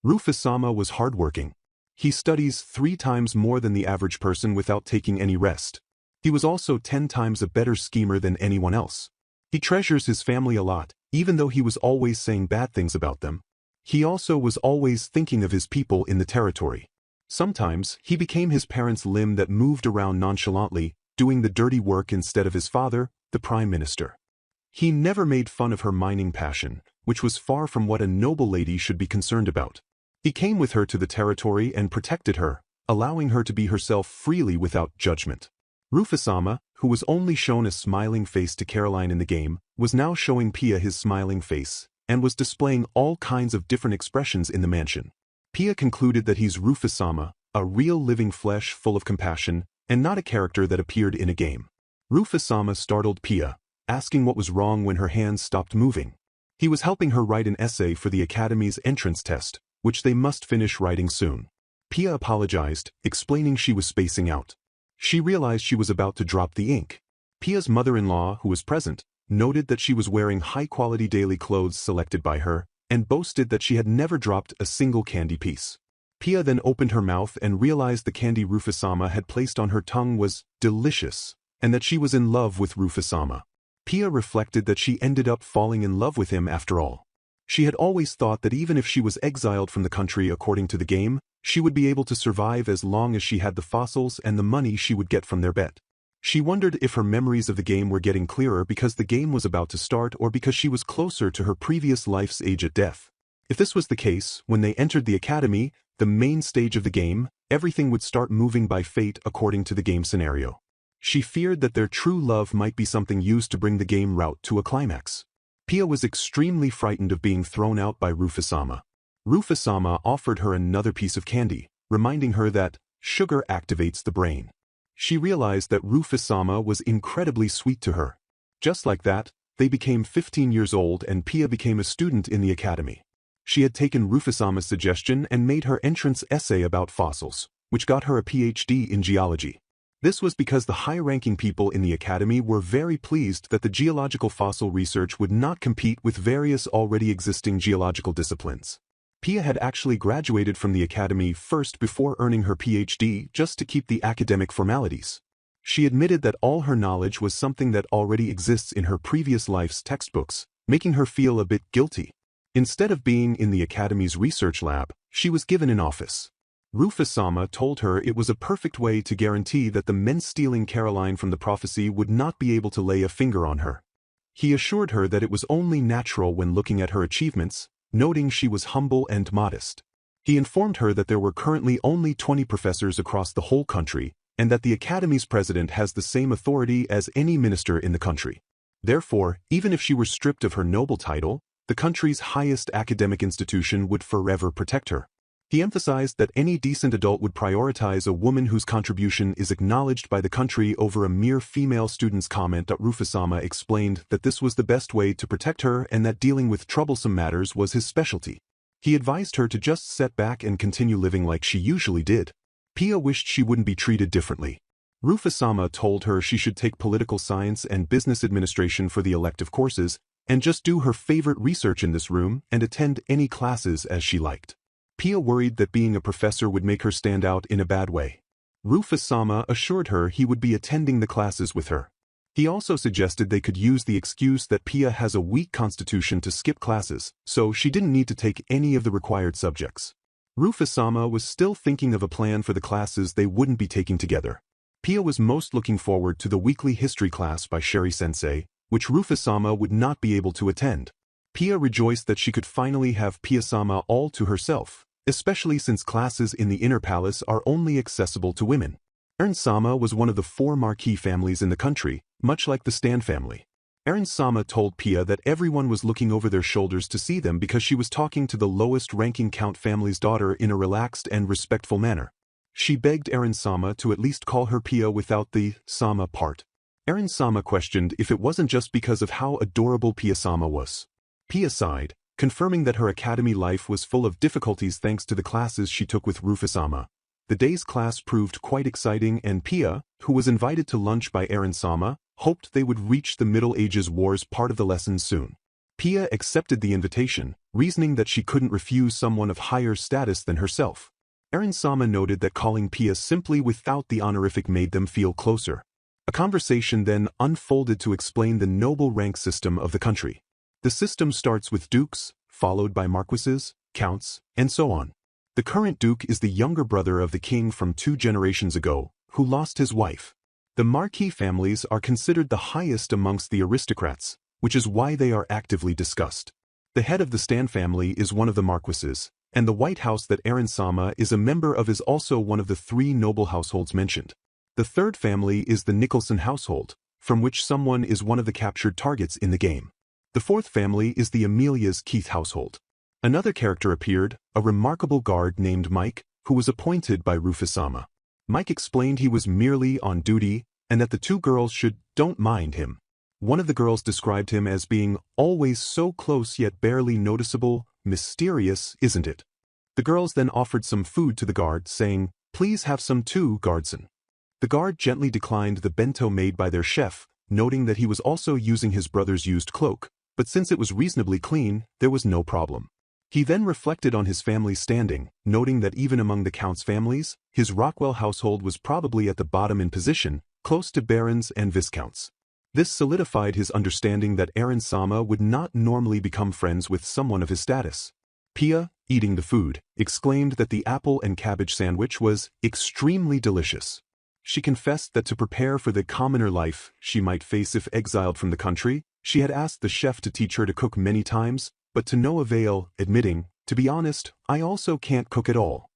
Rufusama was hardworking. He studies 3 times more than the average person without taking any rest. He was also 10 times a better schemer than anyone else. He treasures his family a lot, even though he was always saying bad things about them. He also was always thinking of his people in the territory. Sometimes, he became his parents' limb that moved around nonchalantly, doing the dirty work instead of his father, the prime minister. He never made fun of her mining passion, which was far from what a noble lady should be concerned about. He came with her to the territory and protected her, allowing her to be herself freely without judgment. Rufusama, who was only shown a smiling face to Caroline in the game, was now showing Pia his smiling face, and was displaying all kinds of different expressions in the mansion. Pia concluded that he's Rufusama, a real living flesh full of compassion, and not a character that appeared in a game. Rufusama startled Pia, asking what was wrong when her hands stopped moving. He was helping her write an essay for the Academy's entrance test, which they must finish writing soon. Pia apologized, explaining she was spacing out. She realized she was about to drop the ink. Pia's mother-in-law, who was present, noted that she was wearing high-quality daily clothes selected by her, and boasted that she had never dropped a single candy piece. Pia then opened her mouth and realized the candy Rufusama had placed on her tongue was delicious, and that she was in love with Rufusama. Pia reflected that she ended up falling in love with him after all. She had always thought that even if she was exiled from the country according to the game, she would be able to survive as long as she had the fossils and the money she would get from their bet. She wondered if her memories of the game were getting clearer because the game was about to start or because she was closer to her previous life's age at death. If this was the case, when they entered the academy, the main stage of the game, everything would start moving by fate according to the game scenario. She feared that their true love might be something used to bring the game route to a climax. Pia was extremely frightened of being thrown out by Rufusama. Rufusama offered her another piece of candy, reminding her that sugar activates the brain. She realized that Rufusama was incredibly sweet to her. Just like that, they became 15 years old and Pia became a student in the academy. She had taken Rufusama's suggestion and made her entrance essay about fossils, which got her a PhD in geology. This was because the high-ranking people in the academy were very pleased that the geological fossil research would not compete with various already existing geological disciplines. Pia had actually graduated from the academy first before earning her PhD just to keep the academic formalities. She admitted that all her knowledge was something that already exists in her previous life's textbooks, making her feel a bit guilty. Instead of being in the academy's research lab, she was given an office. Rufusama told her it was a perfect way to guarantee that the men stealing Caroline from the prophecy would not be able to lay a finger on her. He assured her that it was only natural when looking at her achievements, noting she was humble and modest. He informed her that there were currently only 20 professors across the whole country, and that the Academy's president has the same authority as any minister in the country. Therefore, even if she were stripped of her noble title, the country's highest academic institution would forever protect her. He emphasized that any decent adult would prioritize a woman whose contribution is acknowledged by the country over a mere female student's comment. Rufusama explained that this was the best way to protect her and that dealing with troublesome matters was his specialty. He advised her to just sit back and continue living like she usually did. Pia wished she wouldn't be treated differently. Rufusama told her she should take political science and business administration for the elective courses, and just do her favorite research in this room and attend any classes as she liked. Pia worried that being a professor would make her stand out in a bad way. Rufusama assured her he would be attending the classes with her. He also suggested they could use the excuse that Pia has a weak constitution to skip classes, so she didn't need to take any of the required subjects. Rufusama was still thinking of a plan for the classes they wouldn't be taking together. Pia was most looking forward to the weekly history class by Sherry-sensei, which Rufusama would not be able to attend. Pia rejoiced that she could finally have Pia-sama all to herself, especially since classes in the inner palace are only accessible to women. Eren-sama was one of the 4 marquis families in the country, much like the Stan family. Eren-sama told Pia that everyone was looking over their shoulders to see them because she was talking to the lowest-ranking Count family's daughter in a relaxed and respectful manner. She begged Eren-sama to at least call her Pia without the sama part. Eren-sama questioned if it wasn't just because of how adorable Pia-sama was. Pia sighed, confirming that her academy life was full of difficulties thanks to the classes she took with Rufusama. The day's class proved quite exciting, and Pia, who was invited to lunch by Eren-sama, hoped they would reach the Middle Ages Wars part of the lesson soon. Pia accepted the invitation, reasoning that she couldn't refuse someone of higher status than herself. Eren-sama noted that calling Pia simply without the honorific made them feel closer. A conversation then unfolded to explain the noble rank system of the country. The system starts with dukes, followed by marquises, counts, and so on. The current duke is the younger brother of the king from 2 generations ago, who lost his wife. The marquis families are considered the highest amongst the aristocrats, which is why they are actively discussed. The head of the Stan family is one of the marquises, and the White House that Eren-sama is a member of is also one of the 3 noble households mentioned. The third family is the Nicholson household, from which someone is one of the captured targets in the game. The fourth family is the Amelia's Keith household. Another character appeared, a remarkable guard named Mike, who was appointed by Rufusama. Mike explained he was merely on duty, and that the 2 girls don't mind him. One of the girls described him as being always so close yet barely noticeable. Mysterious, isn't it? The girls then offered some food to the guard, saying, "Please have some too, guardson." The guard gently declined the bento made by their chef, noting that he was also using his brother's used cloak, but since it was reasonably clean, there was no problem. He then reflected on his family's standing, noting that even among the Count's families, his Rockwell household was probably at the bottom in position, close to barons and viscounts. This solidified his understanding that Eren-sama would not normally become friends with someone of his status. Pia, eating the food, exclaimed that the apple and cabbage sandwich was extremely delicious. She confessed that to prepare for the commoner life she might face if exiled from the country, she had asked the chef to teach her to cook many times, but to no avail, admitting, "To be honest, I also can't cook at all."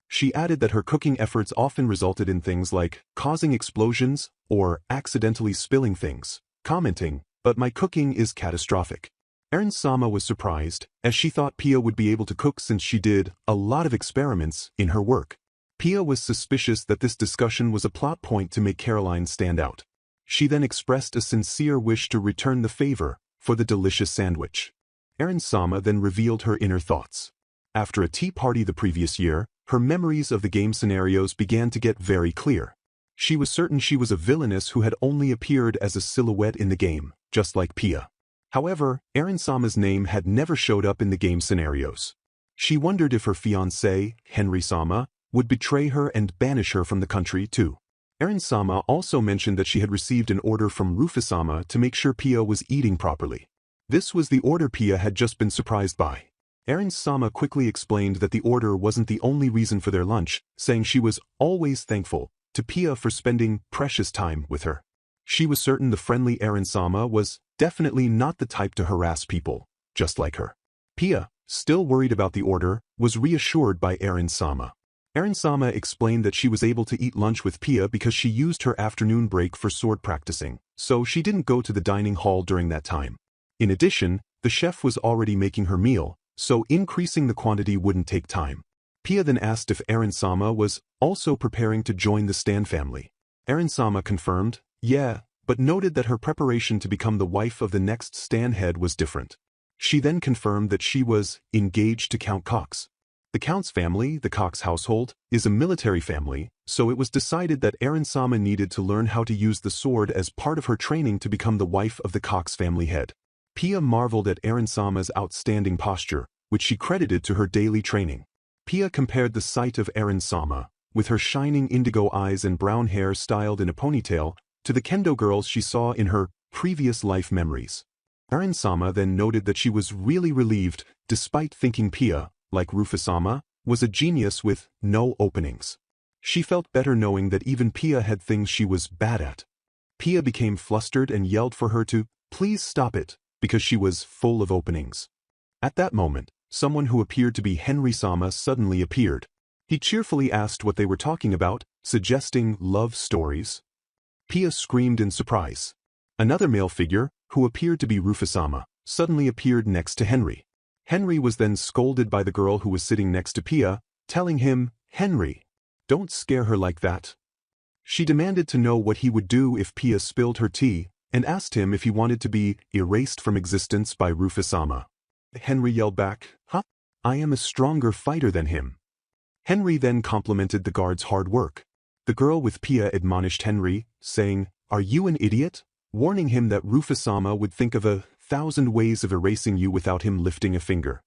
She added that her cooking efforts often resulted in things like causing explosions or accidentally spilling things, commenting, "But my cooking is catastrophic." Eren-sama was surprised, as she thought Pia would be able to cook since she did a lot of experiments in her work. Pia was suspicious that this discussion was a plot point to make Caroline stand out. She then expressed a sincere wish to return the favor for the delicious sandwich. Eren-sama then revealed her inner thoughts. After a tea party the previous year, her memories of the game scenarios began to get very clear. She was certain she was a villainess who had only appeared as a silhouette in the game, just like Pia. However, Eren-sama's name had never showed up in the game scenarios. She wondered if her fiancé, Henry-sama, would betray her and banish her from the country too. Eren-sama also mentioned that she had received an order from Rufusama to make sure Pia was eating properly. This was the order Pia had just been surprised by. Eren-sama quickly explained that the order wasn't the only reason for their lunch, saying she was always thankful to Pia for spending precious time with her. She was certain the friendly Erin-sama was definitely not the type to harass people, just like her. Pia, still worried about the order, was reassured by Erin-sama. Erin-sama explained that she was able to eat lunch with Pia because she used her afternoon break for sword practicing, so she didn't go to the dining hall during that time. In addition, the chef was already making her meal, so increasing the quantity wouldn't take time. Pia then asked if Erin-sama was also preparing to join the Stan family. Erin-sama confirmed, yeah, but noted that her preparation to become the wife of the next Stan head was different. She then confirmed that she was engaged to Count Cox. The Count's family, the Cox household, is a military family, so it was decided that Erin-sama needed to learn how to use the sword as part of her training to become the wife of the Cox family head. Pia marveled at Erin-sama's outstanding posture, which she credited to her daily training. Pia compared the sight of Erin-sama, with her shining indigo eyes and brown hair styled in a ponytail, to the kendo girls she saw in her previous life memories. Erin-sama then noted that she was really relieved, despite thinking Pia, like Rufusama, was a genius with no openings. She felt better knowing that even Pia had things she was bad at. Pia became flustered and yelled for her to please stop it, because she was full of openings. At that moment, someone who appeared to be Henry-sama suddenly appeared. He cheerfully asked what they were talking about, suggesting love stories. Pia screamed in surprise. Another male figure, who appeared to be Rufusama, suddenly appeared next to Henry. Henry was then scolded by the girl who was sitting next to Pia, telling him, "Henry, don't scare her like that." She demanded to know what he would do if Pia spilled her tea, and asked him if he wanted to be erased from existence by Rufusama. Henry yelled back, "Huh? I am a stronger fighter than him." Henry then complimented the guard's hard work. The girl with Pia admonished Henry, saying, "Are you an idiot?" warning him that Rufusama would think of 1,000 ways of erasing you without him lifting a finger.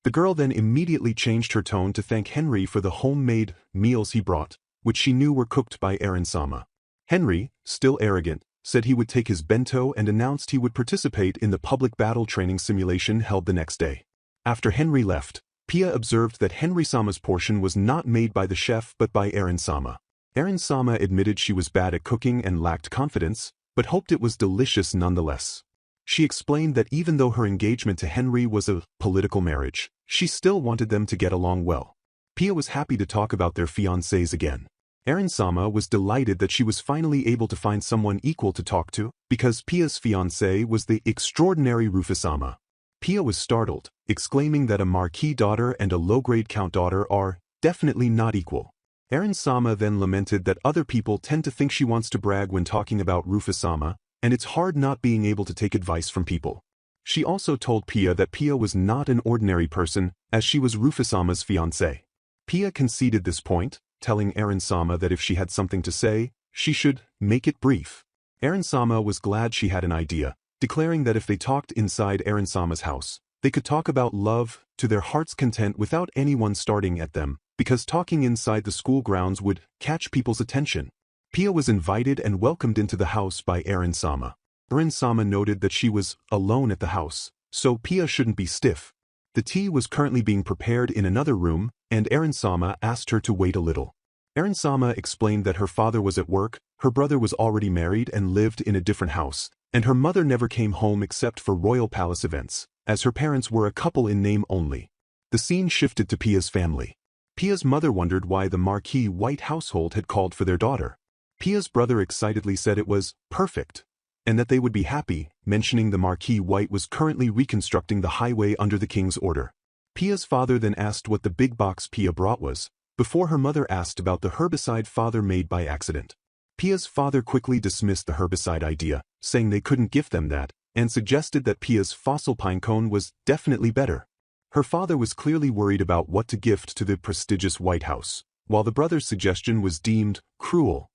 The girl then immediately changed her tone to thank Henry for the homemade meals he brought, which she knew were cooked by Erin-sama. Henry, still arrogant, said he would take his bento and announced he would participate in the public battle training simulation held the next day. After Henry left, Pia observed that Henry-sama's portion was not made by the chef but by Erin-sama. Erin-sama admitted she was bad at cooking and lacked confidence, but hoped it was delicious nonetheless. She explained that even though her engagement to Henry was a political marriage, she still wanted them to get along well. Pia was happy to talk about their fiancés again. Erin-sama was delighted that she was finally able to find someone equal to talk to, because Pia's fiancé was the extraordinary Rufusama. Pia was startled, exclaiming that a marquis daughter and a low-grade count daughter are definitely not equal. Erin-sama then lamented that other people tend to think she wants to brag when talking about Rufusama, and it's hard not being able to take advice from people. She also told Pia that Pia was not an ordinary person, as she was Rufusama's fiancé. Pia conceded this point, telling Erin-sama that if she had something to say, she should make it brief. Erin-sama was glad she had an idea, declaring that if they talked inside Erin-sama's house, they could talk about love to their heart's content without anyone starting at them, because talking inside the school grounds would catch people's attention. Pia was invited and welcomed into the house by Erin-sama. Erin-sama noted that she was alone at the house, so Pia shouldn't be stiff. The tea was currently being prepared in another room, and Erin-sama asked her to wait a little. Erin-sama explained that her father was at work, her brother was already married and lived in a different house, and her mother never came home except for royal palace events, as her parents were a couple in name only. The scene shifted to Pia's family. Pia's mother wondered why the Marquis White household had called for their daughter. Pia's brother excitedly said it was perfect, and that they would be happy, mentioning the Marquis White was currently reconstructing the highway under the king's order. Pia's father then asked what the big box Pia brought was, before her mother asked about the herbicide father made by accident. Pia's father quickly dismissed the herbicide idea, saying they couldn't gift them that, and suggested that Pia's fossil pinecone was definitely better. Her father was clearly worried about what to gift to the prestigious White House, while the brother's suggestion was deemed cruel.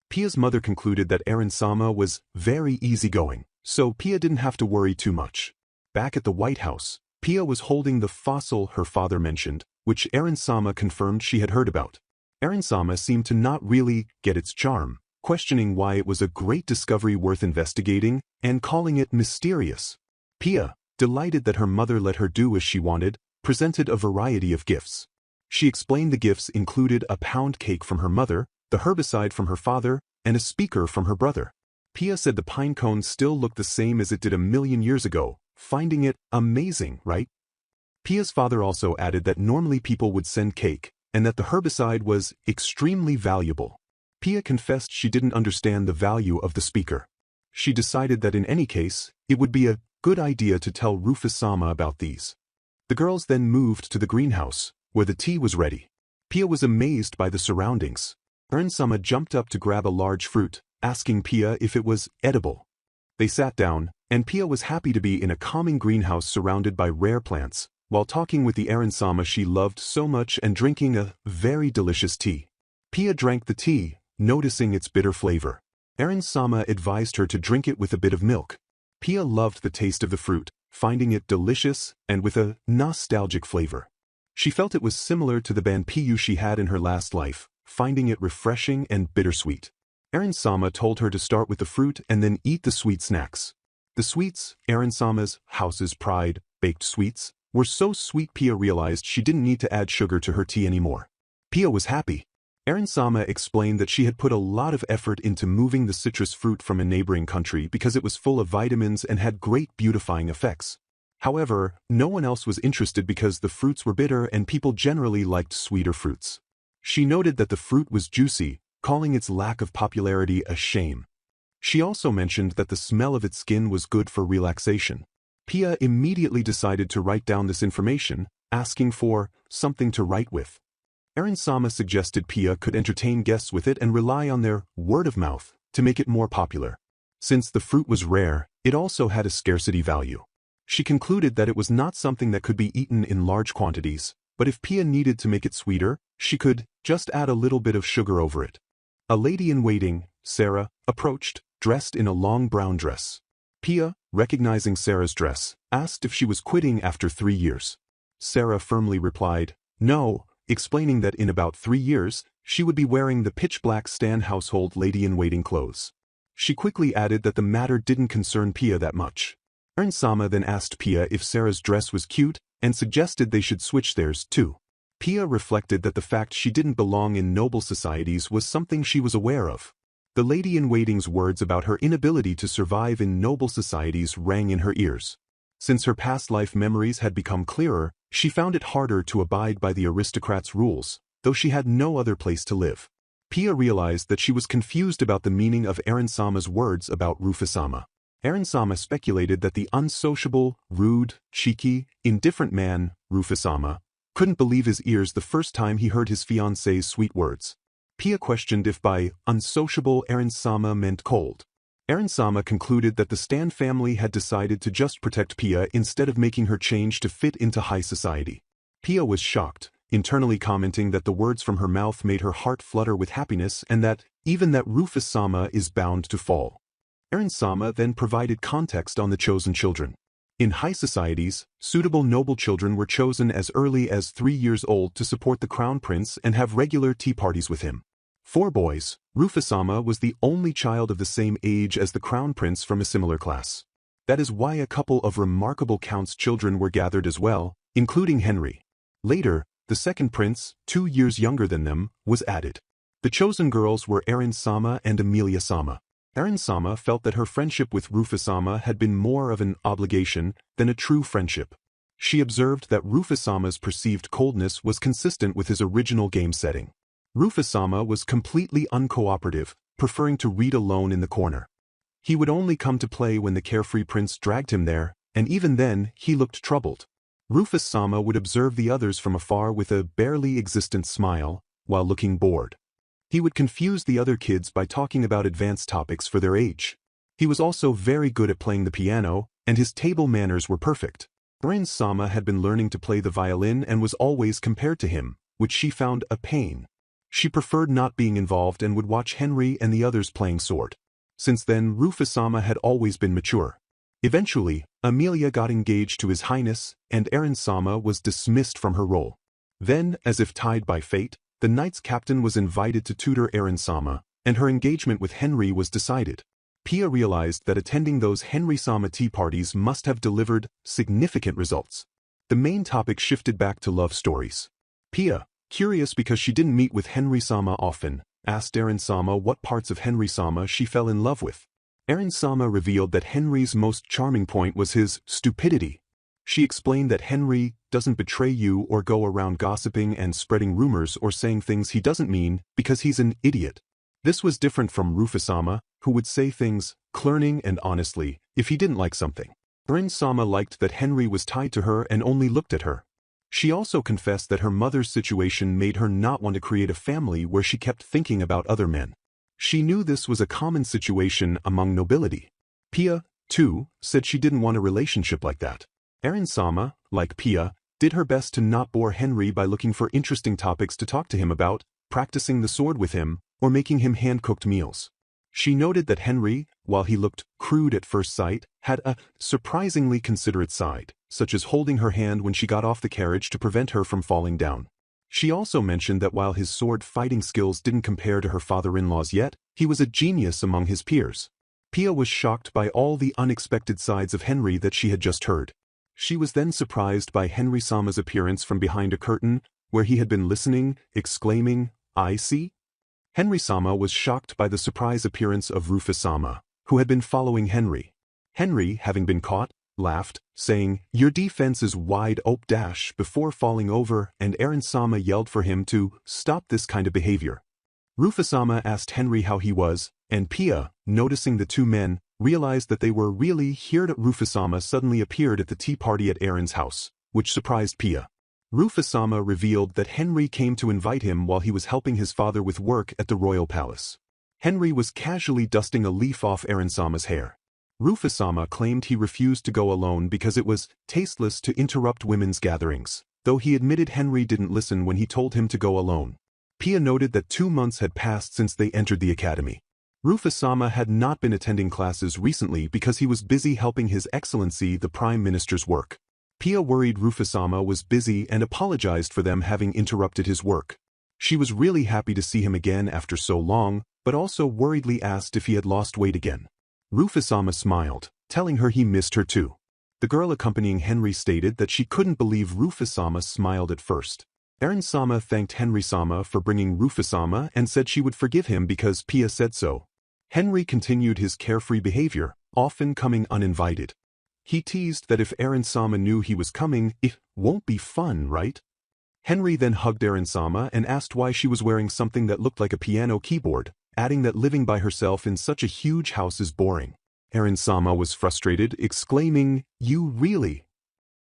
Pia's mother concluded that Erin-sama was very easygoing, so Pia didn't have to worry too much. Back at the White House, Pia was holding the fossil her father mentioned, which Erin-sama confirmed she had heard about. Erin-sama seemed to not really get its charm, questioning why it was a great discovery worth investigating and calling it mysterious. Pia, delighted that her mother let her do as she wanted, presented a variety of gifts. She explained the gifts included a pound cake from her mother, the herbicide from her father, and a speaker from her brother. Pia said the pine cone still looked the same as it did a million years ago, finding it amazing, right? Pia's father also added that normally people would send cake, and that the herbicide was extremely valuable. Pia confessed she didn't understand the value of the speaker. She decided that in any case, it would be a good idea to tell Rufus-sama about these. The girls then moved to the greenhouse, where the tea was ready. Pia was amazed by the surroundings. Erin-sama jumped up to grab a large fruit, asking Pia if it was edible. They sat down, and Pia was happy to be in a calming greenhouse surrounded by rare plants, while talking with the Erin-sama she loved so much and drinking a very delicious tea. Pia drank the tea, noticing its bitter flavor. Erin-sama advised her to drink it with a bit of milk. Pia loved the taste of the fruit, finding it delicious and with a nostalgic flavor. She felt it was similar to the banpiyu she had in her last life, finding it refreshing and bittersweet. Erin-sama told her to start with the fruit and then eat the sweet snacks. The sweets, Erin-sama's house's pride, baked sweets, were so sweet Pia realized she didn't need to add sugar to her tea anymore. Pia was happy. Erin-sama explained that she had put a lot of effort into moving the citrus fruit from a neighboring country because it was full of vitamins and had great beautifying effects. However, no one else was interested because the fruits were bitter and people generally liked sweeter fruits. She noted that the fruit was juicy, calling its lack of popularity a shame. She also mentioned that the smell of its skin was good for relaxation. Pia immediately decided to write down this information, asking for something to write with. Erin-sama suggested Pia could entertain guests with it and rely on their word of mouth to make it more popular. Since the fruit was rare, it also had a scarcity value. She concluded that it was not something that could be eaten in large quantities, but if Pia needed to make it sweeter, she could just add a little bit of sugar over it. A lady-in-waiting, Sarah, approached, dressed in a long brown dress. Pia, recognizing Sarah's dress, asked if she was quitting after 3 years. Sarah firmly replied, no, explaining that in about 3 years, she would be wearing the pitch-black Stan household lady-in-waiting clothes. She quickly added that the matter didn't concern Pia that much. Erin-sama then asked Pia if Sarah's dress was cute and suggested they should switch theirs too. Pia reflected that the fact she didn't belong in noble societies was something she was aware of. The lady-in-waiting's words about her inability to survive in noble societies rang in her ears. Since her past life memories had become clearer, she found it harder to abide by the aristocrat's rules, though she had no other place to live. Pia realized that she was confused about the meaning of Erin-sama's words about Rufus-sama. Erin-sama speculated that the unsociable, rude, cheeky, indifferent man, Rufus-sama, couldn't believe his ears the first time he heard his fiancée's sweet words. Pia questioned if by unsociable Erin-sama meant cold. Erin-sama concluded that the Stan family had decided to just protect Pia instead of making her change to fit into high society. Pia was shocked, internally commenting that the words from her mouth made her heart flutter with happiness and that, even that Rufus-sama is bound to fall. Erin-sama then provided context on the chosen children. In high societies, suitable noble children were chosen as early as 3 years old to support the crown prince and have regular tea parties with him. 4 boys, Rufus-sama was the only child of the same age as the crown prince from a similar class. That is why a couple of remarkable count's children were gathered as well, including Henry. Later, the second prince, 2 years younger than them, was added. The chosen girls were Erin-sama and Amelia-sama. Erin-sama felt that her friendship with Rufus-sama had been more of an obligation than a true friendship. She observed that Rufus-sama's perceived coldness was consistent with his original game setting. Rufus-sama was completely uncooperative, preferring to read alone in the corner. He would only come to play when the carefree prince dragged him there, and even then he looked troubled. Rufus-sama would observe the others from afar with a barely existent smile, while looking bored. He would confuse the other kids by talking about advanced topics for their age. He was also very good at playing the piano, and his table manners were perfect. Erin-sama had been learning to play the violin and was always compared to him, which she found a pain. She preferred not being involved and would watch Henry and the others playing sword. Since then, Rufus-sama had always been mature. Eventually, Amelia got engaged to His Highness, and Erin-sama was dismissed from her role. Then, as if tied by fate, the Knights Captain was invited to tutor Erin-sama, and her engagement with Henry was decided. Pia realized that attending those Henry-sama tea parties must have delivered significant results. The main topic shifted back to love stories. Pia, curious because she didn't meet with Henry-sama often, asked Erin-sama what parts of Henry-sama she fell in love with. Erin-sama revealed that Henry's most charming point was his stupidity. She explained that Henry doesn't betray you or go around gossiping and spreading rumors or saying things he doesn't mean because he's an idiot. This was different from Rufus-sama, who would say things clearly and honestly if he didn't like something. Erin-sama liked that Henry was tied to her and only looked at her. She also confessed that her mother's situation made her not want to create a family where she kept thinking about other men. She knew this was a common situation among nobility. Pia, too, said she didn't want a relationship like that. Erin-sama, like Pia, did her best to not bore Henry by looking for interesting topics to talk to him about, practicing the sword with him, or making him hand-cooked meals. She noted that Henry, while he looked crude at first sight, had a surprisingly considerate side, such as holding her hand when she got off the carriage to prevent her from falling down. She also mentioned that while his sword-fighting skills didn't compare to her father-in-law's yet, he was a genius among his peers. Pia was shocked by all the unexpected sides of Henry that she had just heard. She was then surprised by Henry-sama's appearance from behind a curtain, where he had been listening, exclaiming, "I see?" Henry-sama was shocked by the surprise appearance of Rufus-sama, who had been following Henry. Henry, having been caught, laughed, saying, "Your defense is wide open," before falling over, and Erin-sama yelled for him to stop this kind of behavior. Rufus-sama asked Henry how he was, and Pia, noticing the two men, realized that they were really here. Rufus-sama suddenly appeared at the tea party at Erin's house, which surprised Pia. Rufus-sama revealed that Henry came to invite him while he was helping his father with work at the royal palace. Henry was casually dusting a leaf off Erin-sama's hair. Rufus-sama claimed he refused to go alone because it was tasteless to interrupt women's gatherings, though he admitted Henry didn't listen when he told him to go alone. Pia noted that 2 months had passed since they entered the academy. Rufus-sama had not been attending classes recently because he was busy helping His Excellency the Prime Minister's work. Pia worried Rufus-sama was busy and apologized for them having interrupted his work. She was really happy to see him again after so long, but also worriedly asked if he had lost weight again. Rufus-sama smiled, telling her he missed her too. The girl accompanying Henry stated that she couldn't believe Rufus-sama smiled at first. Erin-sama thanked Henry-sama for bringing Rufus-sama and said she would forgive him because Pia said so. Henry continued his carefree behavior, often coming uninvited. He teased that if Erin-sama knew he was coming, it won't be fun, right? Henry then hugged Erin-sama and asked why she was wearing something that looked like a piano keyboard, adding that living by herself in such a huge house is boring. Erin-sama was frustrated, exclaiming, "You really?"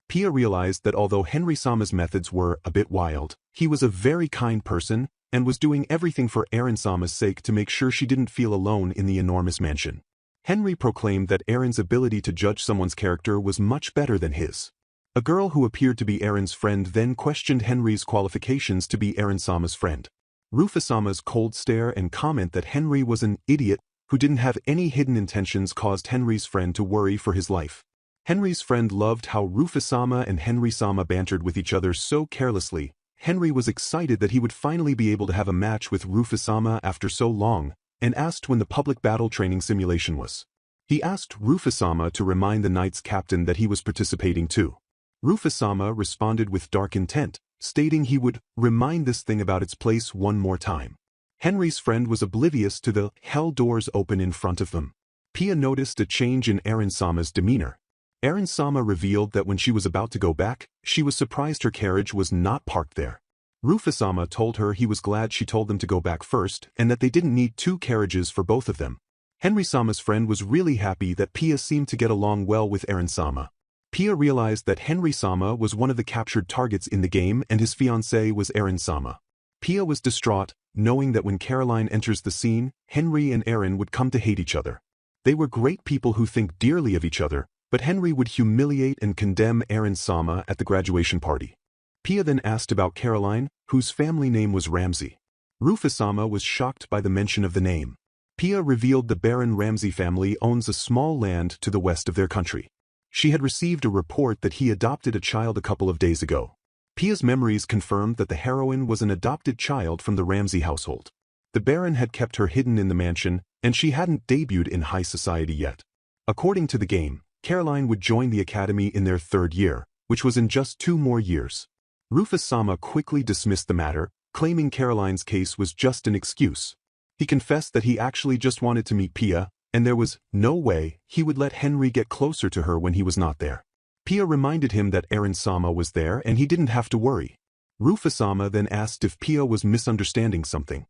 Pia realized that although Henry-sama's methods were a bit wild, he was a very kind person and was doing everything for Erin-sama's sake to make sure she didn't feel alone in the enormous mansion. Henry proclaimed that Erin's ability to judge someone's character was much better than his. A girl who appeared to be Erin's friend then questioned Henry's qualifications to be Erin-sama's friend. Rufus-sama's cold stare and comment that Henry was an idiot who didn't have any hidden intentions caused Henry's friend to worry for his life. Henry's friend loved how Rufus-sama and Henry-sama bantered with each other so carelessly. Henry was excited that he would finally be able to have a match with Rufus-sama after so long, and asked when the public battle training simulation was. He asked Rufus-sama to remind the knight's captain that he was participating too. Rufus-sama responded with dark intent, stating he would remind this thing about its place one more time. Henry's friend was oblivious to the hell doors open in front of them. Pia noticed a change in Erin-sama's demeanor. Erin-sama revealed that when she was about to go back, she was surprised her carriage was not parked there. Rufus-sama told her he was glad she told them to go back first and that they didn't need 2 carriages for both of them. Henry-sama's friend was really happy that Pia seemed to get along well with Erin-sama. Pia realized that Henry-sama was one of the captured targets in the game and his fiancée was Erin-sama. Pia was distraught, knowing that when Caroline enters the scene, Henry and Erin would come to hate each other. They were great people who think dearly of each other, but Henry would humiliate and condemn Erin-sama at the graduation party. Pia then asked about Caroline, whose family name was Ramsey. Rufus-sama was shocked by the mention of the name. Pia revealed the Baron Ramsey family owns a small land to the west of their country. She had received a report that he adopted a child a couple of days ago. Pia's memories confirmed that the heroine was an adopted child from the Ramsey household. The Baron had kept her hidden in the mansion, and she hadn't debuted in high society yet. According to the game, Caroline would join the academy in their 3rd year, which was in just 2 more years. Rufus-sama quickly dismissed the matter, claiming Caroline's case was just an excuse. He confessed that he actually just wanted to meet Pia, and there was no way he would let Henry get closer to her when he was not there. Pia reminded him that Eren-sama was there and he didn't have to worry. Rufus-sama then asked if Pia was misunderstanding something.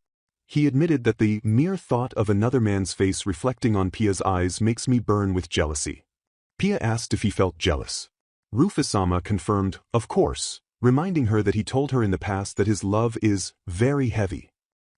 He admitted that the mere thought of another man's face reflecting on Pia's eyes makes me burn with jealousy. Pia asked if he felt jealous. Rufus-sama confirmed, of course, reminding her that he told her in the past that his love is very heavy.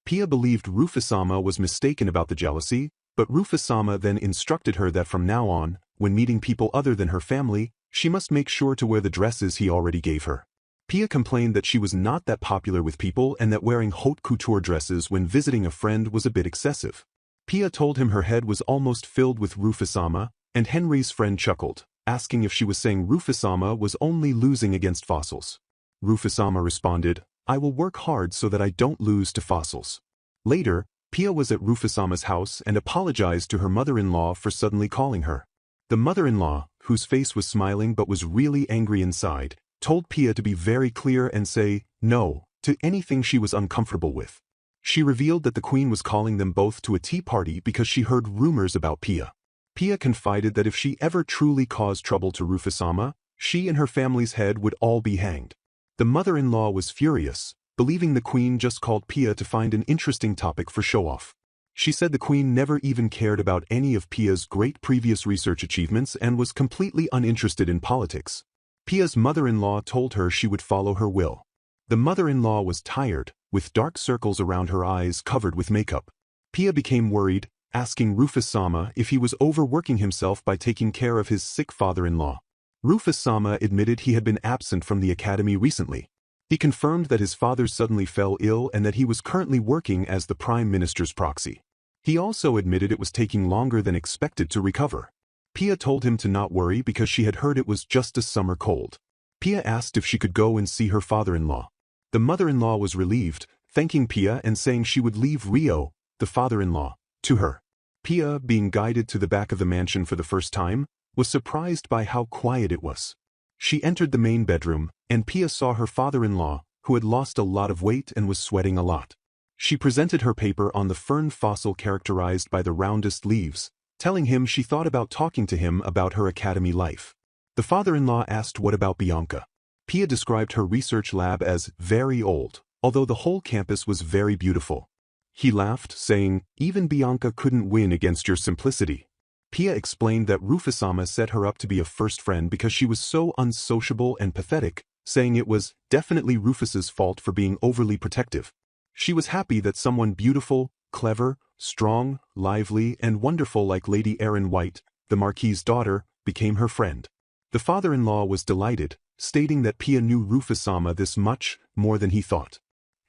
Pia believed Rufus-sama was mistaken about the jealousy, but Rufus-sama then instructed her that from now on, when meeting people other than her family, she must make sure to wear the dresses he already gave her. Pia complained that she was not that popular with people and that wearing haute couture dresses when visiting a friend was a bit excessive. Pia told him her head was almost filled with Rufus-sama, and Henry's friend chuckled, asking if she was saying Rufus-sama was only losing against fossils. Rufus-sama responded, "I will work hard so that I don't lose to fossils." Later, Pia was at Rufus-sama's house and apologized to her mother-in-law for suddenly calling her. The mother-in-law, whose face was smiling but was really angry inside, told Pia to be very clear and say no to anything she was uncomfortable with. She revealed that the queen was calling them both to a tea party because she heard rumors about Pia. Pia confided that if she ever truly caused trouble to Rufus-sama, she and her family's head would all be hanged. The mother-in-law was furious, believing the queen just called Pia to find an interesting topic for show-off. She said the queen never even cared about any of Pia's great previous research achievements and was completely uninterested in politics. Pia's mother-in-law told her she would follow her will. The mother-in-law was tired, with dark circles around her eyes covered with makeup. Pia became worried, asking Rufus-sama if he was overworking himself by taking care of his sick father-in-law. Rufus-sama admitted he had been absent from the academy recently. He confirmed that his father suddenly fell ill and that he was currently working as the prime minister's proxy. He also admitted it was taking longer than expected to recover. Pia told him to not worry because she had heard it was just a summer cold. Pia asked if she could go and see her father-in-law. The mother-in-law was relieved, thanking Pia and saying she would leave Reijou, the father-in-law, to her. Pia, being guided to the back of the mansion for the first time, was surprised by how quiet it was. She entered the main bedroom, and Pia saw her father-in-law, who had lost a lot of weight and was sweating a lot. She presented her paper on the fern fossil characterized by the roundest leaves, telling him she thought about talking to him about her academy life. The father-in-law asked what about Bianca. Pia described her research lab as very old, although the whole campus was very beautiful. He laughed, saying, "Even Bianca couldn't win against your simplicity." Pia explained that Rufus-sama set her up to be a first friend because she was so unsociable and pathetic, saying it was definitely Rufus's fault for being overly protective. She was happy that someone beautiful, clever, strong, lively, and wonderful like Lady Eren White, the Marquis's daughter, became her friend. The father-in-law was delighted, stating that Pia knew Rufus-sama this much more than he thought.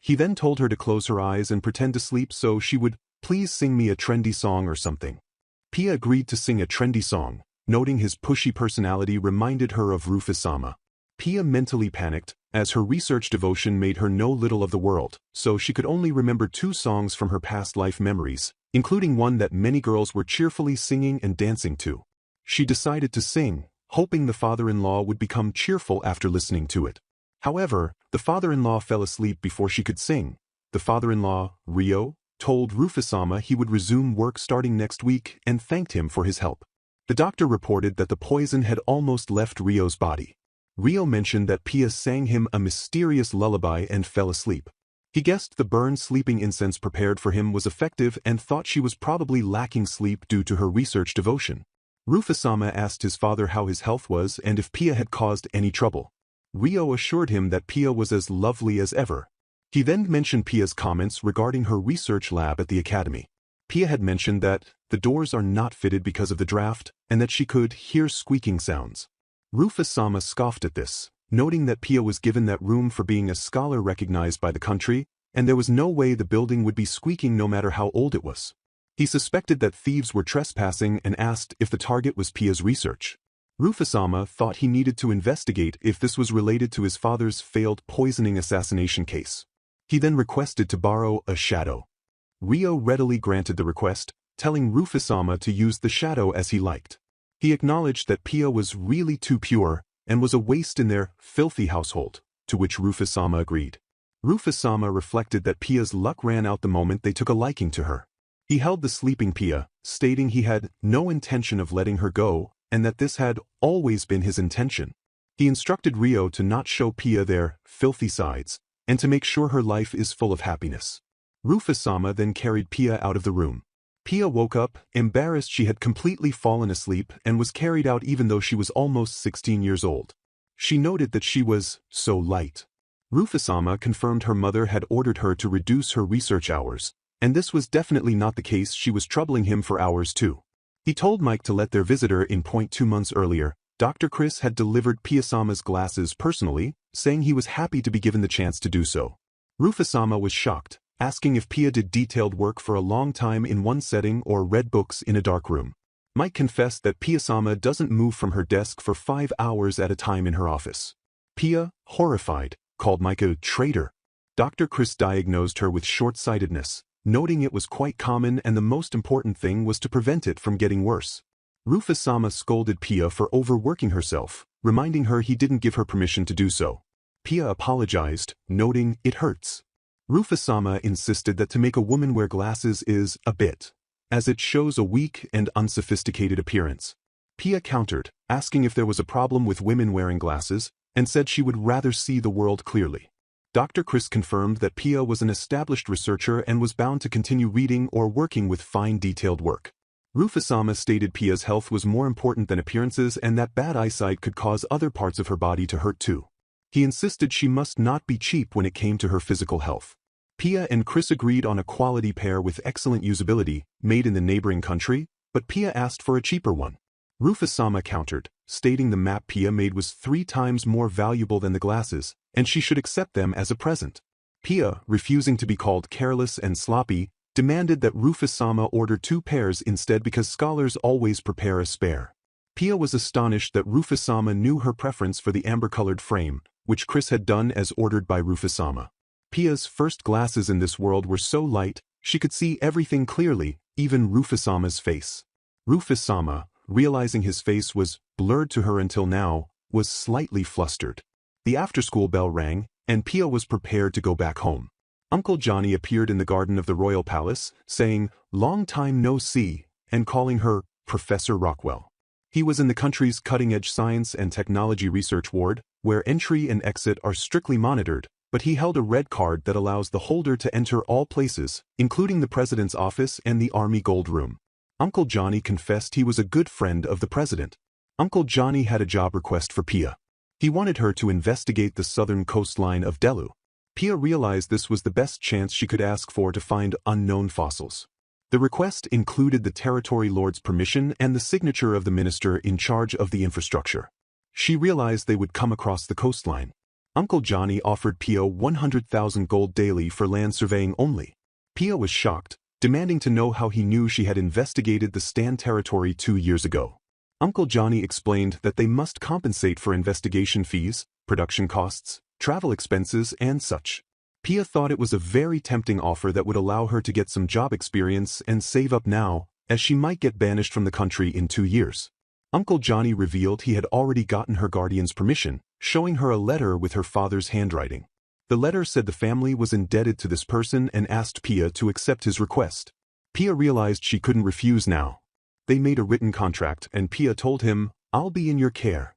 He then told her to close her eyes and pretend to sleep so she would please sing me a trendy song or something. Pia agreed to sing a trendy song, noting his pushy personality reminded her of Rufus-sama. Pia mentally panicked, as her research devotion made her know little of the world, so she could only remember 2 songs from her past life memories, including one that many girls were cheerfully singing and dancing to. She decided to sing, hoping the father-in-law would become cheerful after listening to it. However, the father-in-law fell asleep before she could sing. The father-in-law, Reijou, told Rufus-sama he would resume work starting next week and thanked him for his help. The doctor reported that the poison had almost left Reijou's body. Reijou mentioned that Pia sang him a mysterious lullaby and fell asleep. He guessed the burned sleeping incense prepared for him was effective and thought she was probably lacking sleep due to her research devotion. Rufus-sama asked his father how his health was and if Pia had caused any trouble. Reijou assured him that Pia was as lovely as ever. He then mentioned Pia's comments regarding her research lab at the academy. Pia had mentioned that the doors are not fitted because of the draft and that she could hear squeaking sounds. Rufus-sama scoffed at this, noting that Pia was given that room for being a scholar recognized by the country, and there was no way the building would be squeaking no matter how old it was. He suspected that thieves were trespassing and asked if the target was Pia's research. Rufus-sama thought he needed to investigate if this was related to his father's failed poisoning assassination case. He then requested to borrow a shadow. Reijou readily granted the request, telling Rufus-sama to use the shadow as he liked. He acknowledged that Pia was really too pure and was a waste in their filthy household, to which Rufus-sama agreed. Rufus-sama reflected that Pia's luck ran out the moment they took a liking to her. He held the sleeping Pia, stating he had no intention of letting her go, and that this had always been his intention. He instructed Reijou to not show Pia their filthy sides, and to make sure her life is full of happiness. Rufus-sama then carried Pia out of the room. Pia woke up, embarrassed she had completely fallen asleep and was carried out even though she was almost 16 years old. She noted that she was so light. Rufus-sama confirmed her mother had ordered her to reduce her research hours, and this was definitely not the case. She was troubling him for hours too. He told Mike to let their visitor in. 2 months earlier, Dr. Chris had delivered Pia-sama's glasses personally, saying he was happy to be given the chance to do so. Rufus-sama was shocked, asking if Pia did detailed work for a long time in one setting or read books in a dark room. Mike confessed that Pia-sama doesn't move from her desk for 5 hours at a time in her office. Pia, horrified, called Mike a traitor. Dr. Chris diagnosed her with short-sightedness, noting it was quite common and the most important thing was to prevent it from getting worse. Rufus-sama scolded Pia for overworking herself, reminding her he didn't give her permission to do so. Pia apologized, noting it hurts. Rufus-sama insisted that to make a woman wear glasses is a bit, as it shows a weak and unsophisticated appearance. Pia countered, asking if there was a problem with women wearing glasses, and said she would rather see the world clearly. Dr. Chris confirmed that Pia was an established researcher and was bound to continue reading or working with fine detailed work. Rufus-sama stated Pia's health was more important than appearances and that bad eyesight could cause other parts of her body to hurt too. He insisted she must not be cheap when it came to her physical health. Pia and Chris agreed on a quality pair with excellent usability, made in the neighboring country, but Pia asked for a cheaper one. Rufus-sama countered, stating the map Pia made was 3 times more valuable than the glasses, and she should accept them as a present. Pia, refusing to be called careless and sloppy, demanded that Rufus-sama order 2 pairs instead because scholars always prepare a spare. Pia was astonished that Rufus-sama knew her preference for the amber-colored frame, which Chris had done as ordered by Rufus-sama. Pia's first glasses in this world were so light, she could see everything clearly, even Rufus-sama's face. Rufus-sama, realizing his face was blurred to her until now, was slightly flustered. The after-school bell rang, and Pia was prepared to go back home. Uncle Johnny appeared in the garden of the royal palace, saying, "Long time no see," and calling her Professor Rockwell. He was in the country's cutting-edge science and technology research ward, where entry and exit are strictly monitored, but he held a red card that allows the holder to enter all places, including the president's office and the Army Gold Room. Uncle Johnny confessed he was a good friend of the president. Uncle Johnny had a job request for Pia. He wanted her to investigate the southern coastline of Delu. Pia realized this was the best chance she could ask for to find unknown fossils. The request included the territory lord's permission and the signature of the minister in charge of the infrastructure. She realized they would come across the coastline. Uncle Johnny offered Pia 100,000 gold daily for land surveying only. Pia was shocked, demanding to know how he knew she had investigated the Stan territory 2 years ago. Uncle Johnny explained that they must compensate for investigation fees, production costs, travel expenses, and such. Pia thought it was a very tempting offer that would allow her to get some job experience and save up now, as she might get banished from the country in 2 years. Uncle Johnny revealed he had already gotten her guardian's permission, showing her a letter with her father's handwriting. The letter said the family was indebted to this person and asked Pia to accept his request. Pia realized she couldn't refuse now. They made a written contract and Pia told him, "I'll be in your care."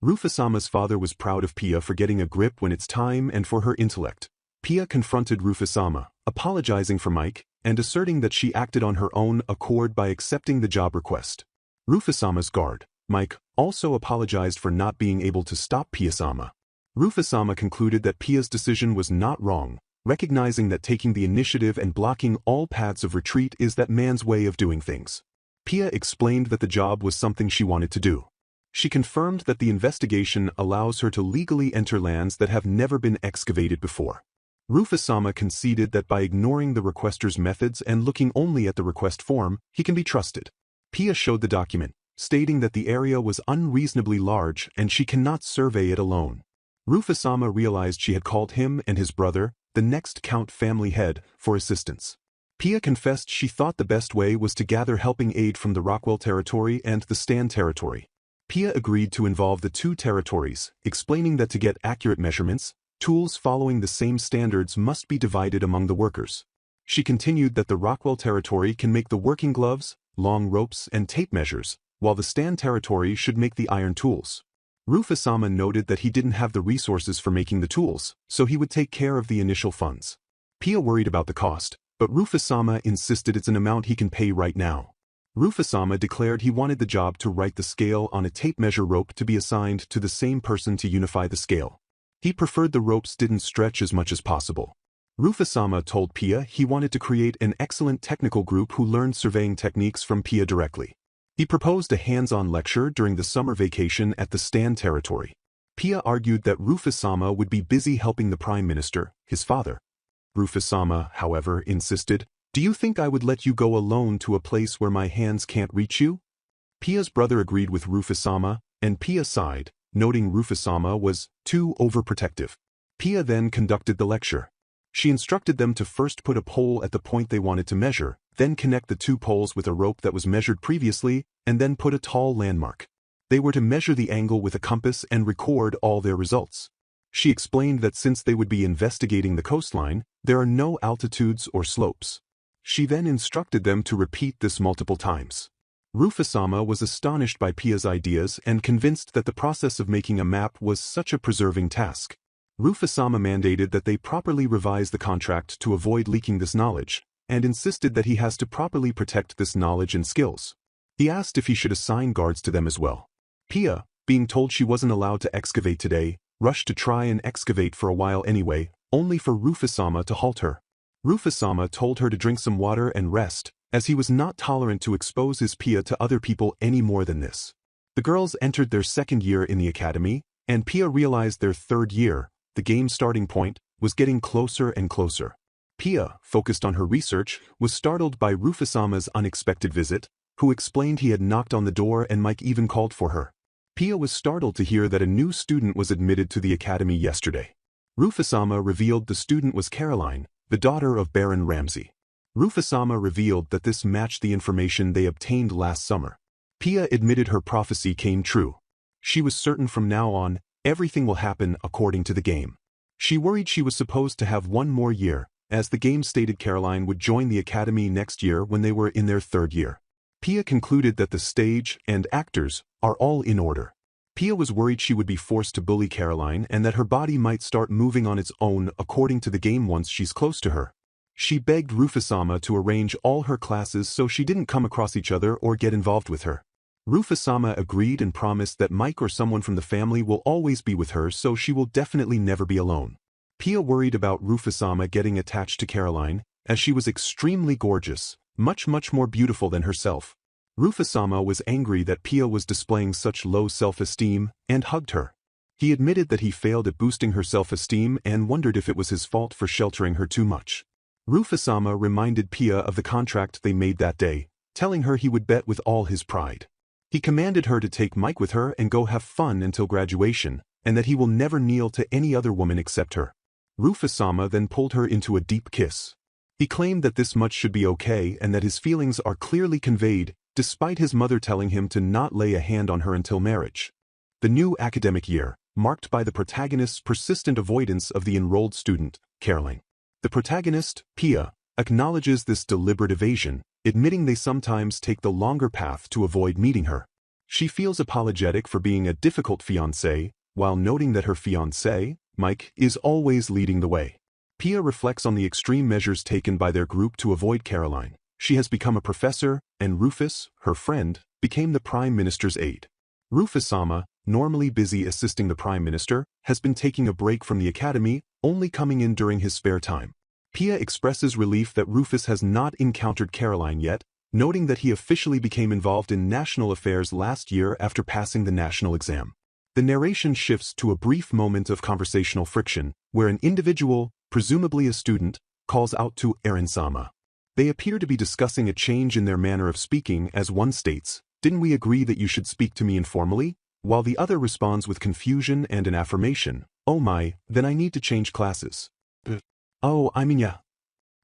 Rufus-sama's father was proud of Pia for getting a grip when it's time and for her intellect. Pia confronted Rufus-sama, apologizing for Mike, and asserting that she acted on her own accord by accepting the job request. Rufus-sama's guard, Mike, also apologized for not being able to stop Pia-sama. Rufus-sama concluded that Pia's decision was not wrong, recognizing that taking the initiative and blocking all paths of retreat is that man's way of doing things. Pia explained that the job was something she wanted to do. She confirmed that the investigation allows her to legally enter lands that have never been excavated before. Rufus-sama conceded that by ignoring the requester's methods and looking only at the request form, he can be trusted. Pia showed the document, stating that the area was unreasonably large and she cannot survey it alone. Rufus-sama realized she had called him and his brother, the next Count family head, for assistance. Pia confessed she thought the best way was to gather helping aid from the Rockwell territory and the Stan territory. Pia agreed to involve the 2 territories, explaining that to get accurate measurements, tools following the same standards must be divided among the workers. She continued that the Rockwell territory can make the working gloves, long ropes and tape measures, while the Stan territory should make the iron tools. Rufusama noted that he didn't have the resources for making the tools, so he would take care of the initial funds. Pia worried about the cost, but Rufusama insisted it's an amount he can pay right now. Rufusama declared he wanted the job to write the scale on a tape measure rope to be assigned to the same person to unify the scale. He preferred the ropes didn't stretch as much as possible. Rufusama told Pia he wanted to create an excellent technical group who learned surveying techniques from Pia directly. He proposed a hands-on lecture during the summer vacation at the Stan territory. Pia argued that Rufusama would be busy helping the Prime Minister, his father. Rufusama, however, insisted, "Do you think I would let you go alone to a place where my hands can't reach you?" Pia's brother agreed with Rufusama, and Pia sighed, noting Rufusama was too overprotective. Pia then conducted the lecture. She instructed them to first put a pole at the point they wanted to measure, then connect the two poles with a rope that was measured previously, and then put a tall landmark. They were to measure the angle with a compass and record all their results. She explained that since they would be investigating the coastline, there are no altitudes or slopes. She then instructed them to repeat this multiple times. Rufusama was astonished by Pia's ideas and convinced that the process of making a map was such a preserving task. Rufusama mandated that they properly revise the contract to avoid leaking this knowledge, and insisted that he has to properly protect this knowledge and skills. He asked if he should assign guards to them as well. Pia, being told she wasn't allowed to excavate today, rushed to try and excavate for a while anyway, only for Rufusama to halt her. Rufusama told her to drink some water and rest, as he was not tolerant to expose his Pia to other people any more than this. The girls entered their second year in the academy, and Pia realized their third year, the game's starting point, was getting closer and closer. Pia, focused on her research, was startled by Rufusama's unexpected visit, who explained he had knocked on the door and Mike even called for her. Pia was startled to hear that a new student was admitted to the academy yesterday. Rufusama revealed the student was Caroline, the daughter of Baron Ramsey. Rufusama revealed that this matched the information they obtained last summer. Pia admitted her prophecy came true. She was certain from now on, everything will happen according to the game. She worried she was supposed to have one more year, as the game stated Caroline would join the academy next year when they were in their third year. Pia concluded that the stage and actors are all in order. Pia was worried she would be forced to bully Caroline and that her body might start moving on its own according to the game once she's close to her. She begged Rufusama to arrange all her classes so she didn't come across each other or get involved with her. Rufusama agreed and promised that Mike or someone from the family will always be with her so she will definitely never be alone. Pia worried about Rufusama getting attached to Caroline, as she was extremely gorgeous, much more beautiful than herself. Rufusama was angry that Pia was displaying such low self-esteem, and hugged her. He admitted that he failed at boosting her self-esteem and wondered if it was his fault for sheltering her too much. Rufusama reminded Pia of the contract they made that day, telling her he would bet with all his pride. He commanded her to take Mike with her and go have fun until graduation, and that he will never kneel to any other woman except her. Rufusama then pulled her into a deep kiss. He claimed that this much should be okay and that his feelings are clearly conveyed, despite his mother telling him to not lay a hand on her until marriage. The new academic year, marked by the protagonist's persistent avoidance of the enrolled student, Caroline. The protagonist, Pia, acknowledges this deliberate evasion, admitting they sometimes take the longer path to avoid meeting her. She feels apologetic for being a difficult fiancé, while noting that her fiancé, Mike, is always leading the way. Pia reflects on the extreme measures taken by their group to avoid Caroline. She has become a professor, and Rufus, her friend, became the Prime Minister's aide. Rufusama, normally busy assisting the Prime Minister, has been taking a break from the academy, only coming in during his spare time. Pia expresses relief that Rufus has not encountered Caroline yet, noting that he officially became involved in national affairs last year after passing the national exam. The narration shifts to a brief moment of conversational friction, where an individual, presumably a student, calls out to Eren-sama. They appear to be discussing a change in their manner of speaking as one states, "Didn't we agree that you should speak to me informally?" While the other responds with confusion and an affirmation, "Oh my, then I need to change classes." "Oh, I mean yeah."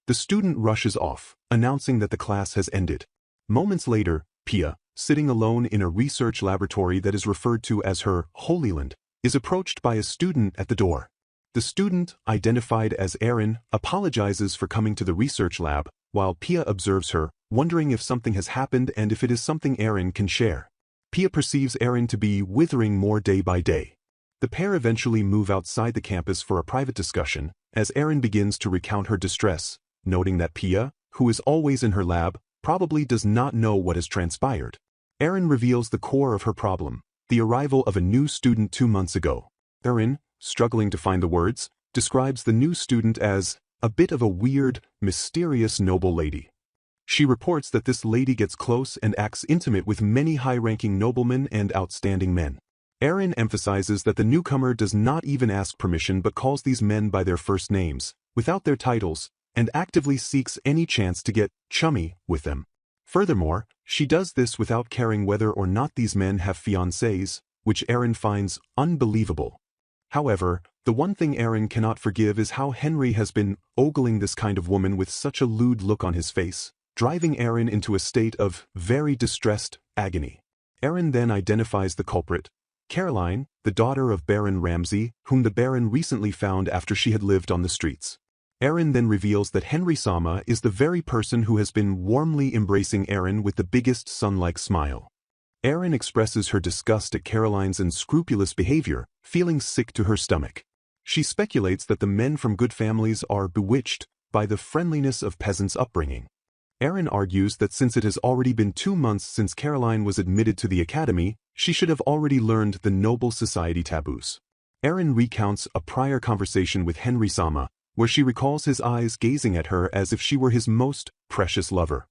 The student rushes off, announcing that the class has ended. Moments later, Pia, sitting alone in a research laboratory that is referred to as her Holy Land, is approached by a student at the door. The student, identified as Erin, apologizes for coming to the research lab, while Pia observes her, wondering if something has happened and if it is something Erin can share. Pia perceives Erin to be withering more day by day. The pair eventually move outside the campus for a private discussion, as Erin begins to recount her distress, noting that Pia, who is always in her lab, probably does not know what has transpired. Erin reveals the core of her problem, the arrival of a new student 2 months ago. Erin, struggling to find the words, describes the new student as a bit of a weird, mysterious noble lady. She reports that this lady gets close and acts intimate with many high-ranking noblemen and outstanding men. Erin emphasizes that the newcomer does not even ask permission but calls these men by their first names, without their titles, and actively seeks any chance to get chummy with them. Furthermore, she does this without caring whether or not these men have fiancés, which Erin finds unbelievable. However, the one thing Erin cannot forgive is how Henry has been ogling this kind of woman with such a lewd look on his face, driving Erin into a state of very distressed agony. Erin then identifies the culprit, Caroline, the daughter of Baron Ramsay, whom the Baron recently found after she had lived on the streets. Erin then reveals that Henry-sama is the very person who has been warmly embracing Erin with the biggest sun-like smile. Erin expresses her disgust at Caroline's unscrupulous behavior, feeling sick to her stomach. She speculates that the men from good families are bewitched by the friendliness of peasants' upbringing. Erin argues that since it has already been 2 months since Caroline was admitted to the academy, she should have already learned the noble society taboos. Erin recounts a prior conversation with Henry-sama, where she recalls his eyes gazing at her as if she were his most precious lover.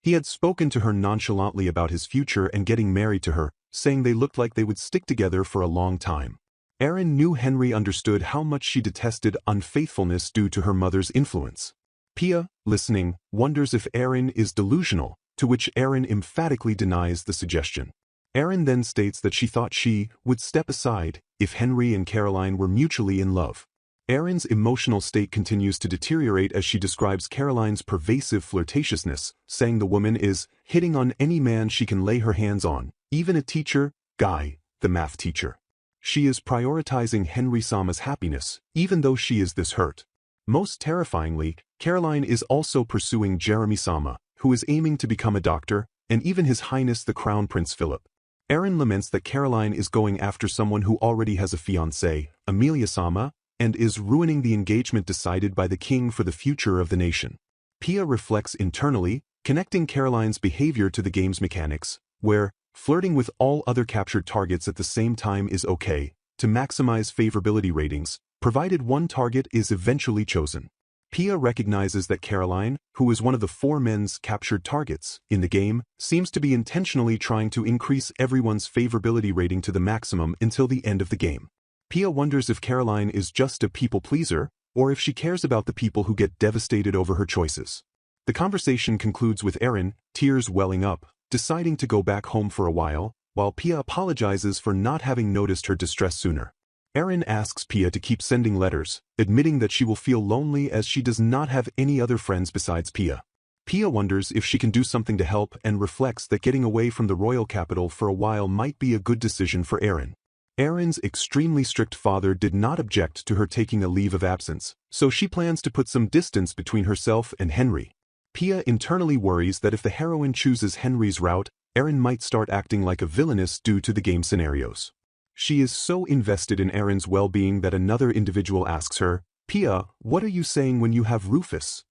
He had spoken to her nonchalantly about his future and getting married to her, saying they looked like they would stick together for a long time. Erin knew Henry understood how much she detested unfaithfulness due to her mother's influence. Pia, listening, wonders if Erin is delusional, to which Erin emphatically denies the suggestion. Erin then states that she thought she would step aside if Henry and Caroline were mutually in love. Erin's emotional state continues to deteriorate as she describes Caroline's pervasive flirtatiousness, saying the woman is hitting on any man she can lay her hands on, even a teacher, Guy, the math teacher. She is prioritizing Henry-sama's happiness, even though she is this hurt. Most terrifyingly, Caroline is also pursuing Jeremy-sama, who is aiming to become a doctor, and even His Highness the Crown Prince Philip. Erin laments that Caroline is going after someone who already has a fiancé, Amelia-sama, and is ruining the engagement decided by the king for the future of the nation. Pia reflects internally, connecting Caroline's behavior to the game's mechanics, where flirting with all other captured targets at the same time is okay, to maximize favorability ratings, provided one target is eventually chosen. Pia recognizes that Caroline, who is one of the 4 men's captured targets in the game, seems to be intentionally trying to increase everyone's favorability rating to the maximum until the end of the game. Pia wonders if Caroline is just a people-pleaser, or if she cares about the people who get devastated over her choices. The conversation concludes with Erin, tears welling up, deciding to go back home for a while Pia apologizes for not having noticed her distress sooner. Erin asks Pia to keep sending letters, admitting that she will feel lonely as she does not have any other friends besides Pia. Pia wonders if she can do something to help and reflects that getting away from the royal capital for a while might be a good decision for Erin. Erin's extremely strict father did not object to her taking a leave of absence, so she plans to put some distance between herself and Henry. Pia internally worries that if the heroine chooses Henry's route, Erin might start acting like a villainess due to the game scenarios. She is so invested in Erin's well-being that another individual asks her, "Pia, what are you saying when you have Rufus?"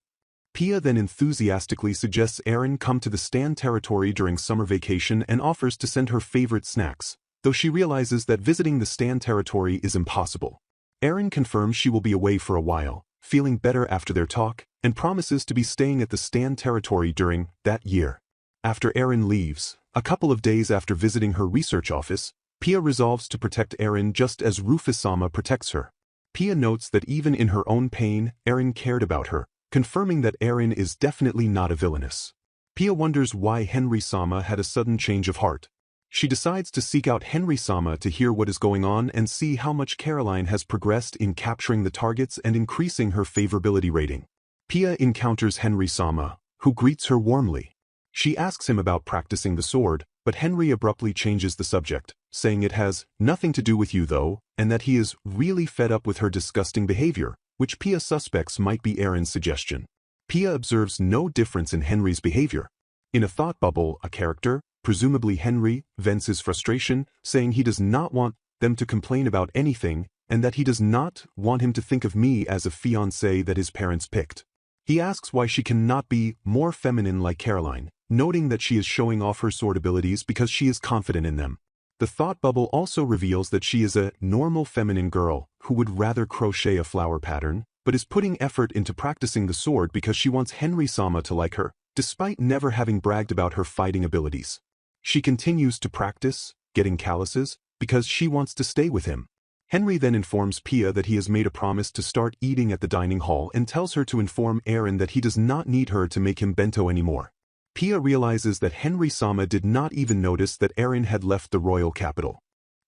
Pia then enthusiastically suggests Erin come to the Stan territory during summer vacation and offers to send her favorite snacks, though she realizes that visiting the Stan territory is impossible. Erin confirms she will be away for a while, feeling better after their talk, and promises to be staying at the Stan territory during that year. After Erin leaves, a couple of days after visiting her research office, Pia resolves to protect Erin just as Rufus-sama protects her. Pia notes that even in her own pain, Erin cared about her, confirming that Erin is definitely not a villainess. Pia wonders why Henry-sama had a sudden change of heart. She decides to seek out Henry-sama to hear what is going on and see how much Caroline has progressed in capturing the targets and increasing her favorability rating. Pia encounters Henry-sama, who greets her warmly. She asks him about practicing the sword, But Henry abruptly changes the subject, saying it has nothing to do with you though, and that he is really fed up with her disgusting behavior, which Pia suspects might be Erin's suggestion. Pia observes no difference in Henry's behavior. In a thought bubble, a character, presumably Henry, vents his frustration, saying he does not want them to complain about anything, and that he does not want him to think of me as a fiancé that his parents picked. He asks why she cannot be more feminine like Caroline, noting that she is showing off her sword abilities because she is confident in them. The thought bubble also reveals that she is a normal feminine girl who would rather crochet a flower pattern, but is putting effort into practicing the sword because she wants Henry-sama to like her, despite never having bragged about her fighting abilities. She continues to practice, getting calluses, because she wants to stay with him. Henry then informs Pia that he has made a promise to start eating at the dining hall and tells her to inform Erin that he does not need her to make him bento anymore. Pia realizes that Henry-sama did not even notice that Erin had left the royal capital.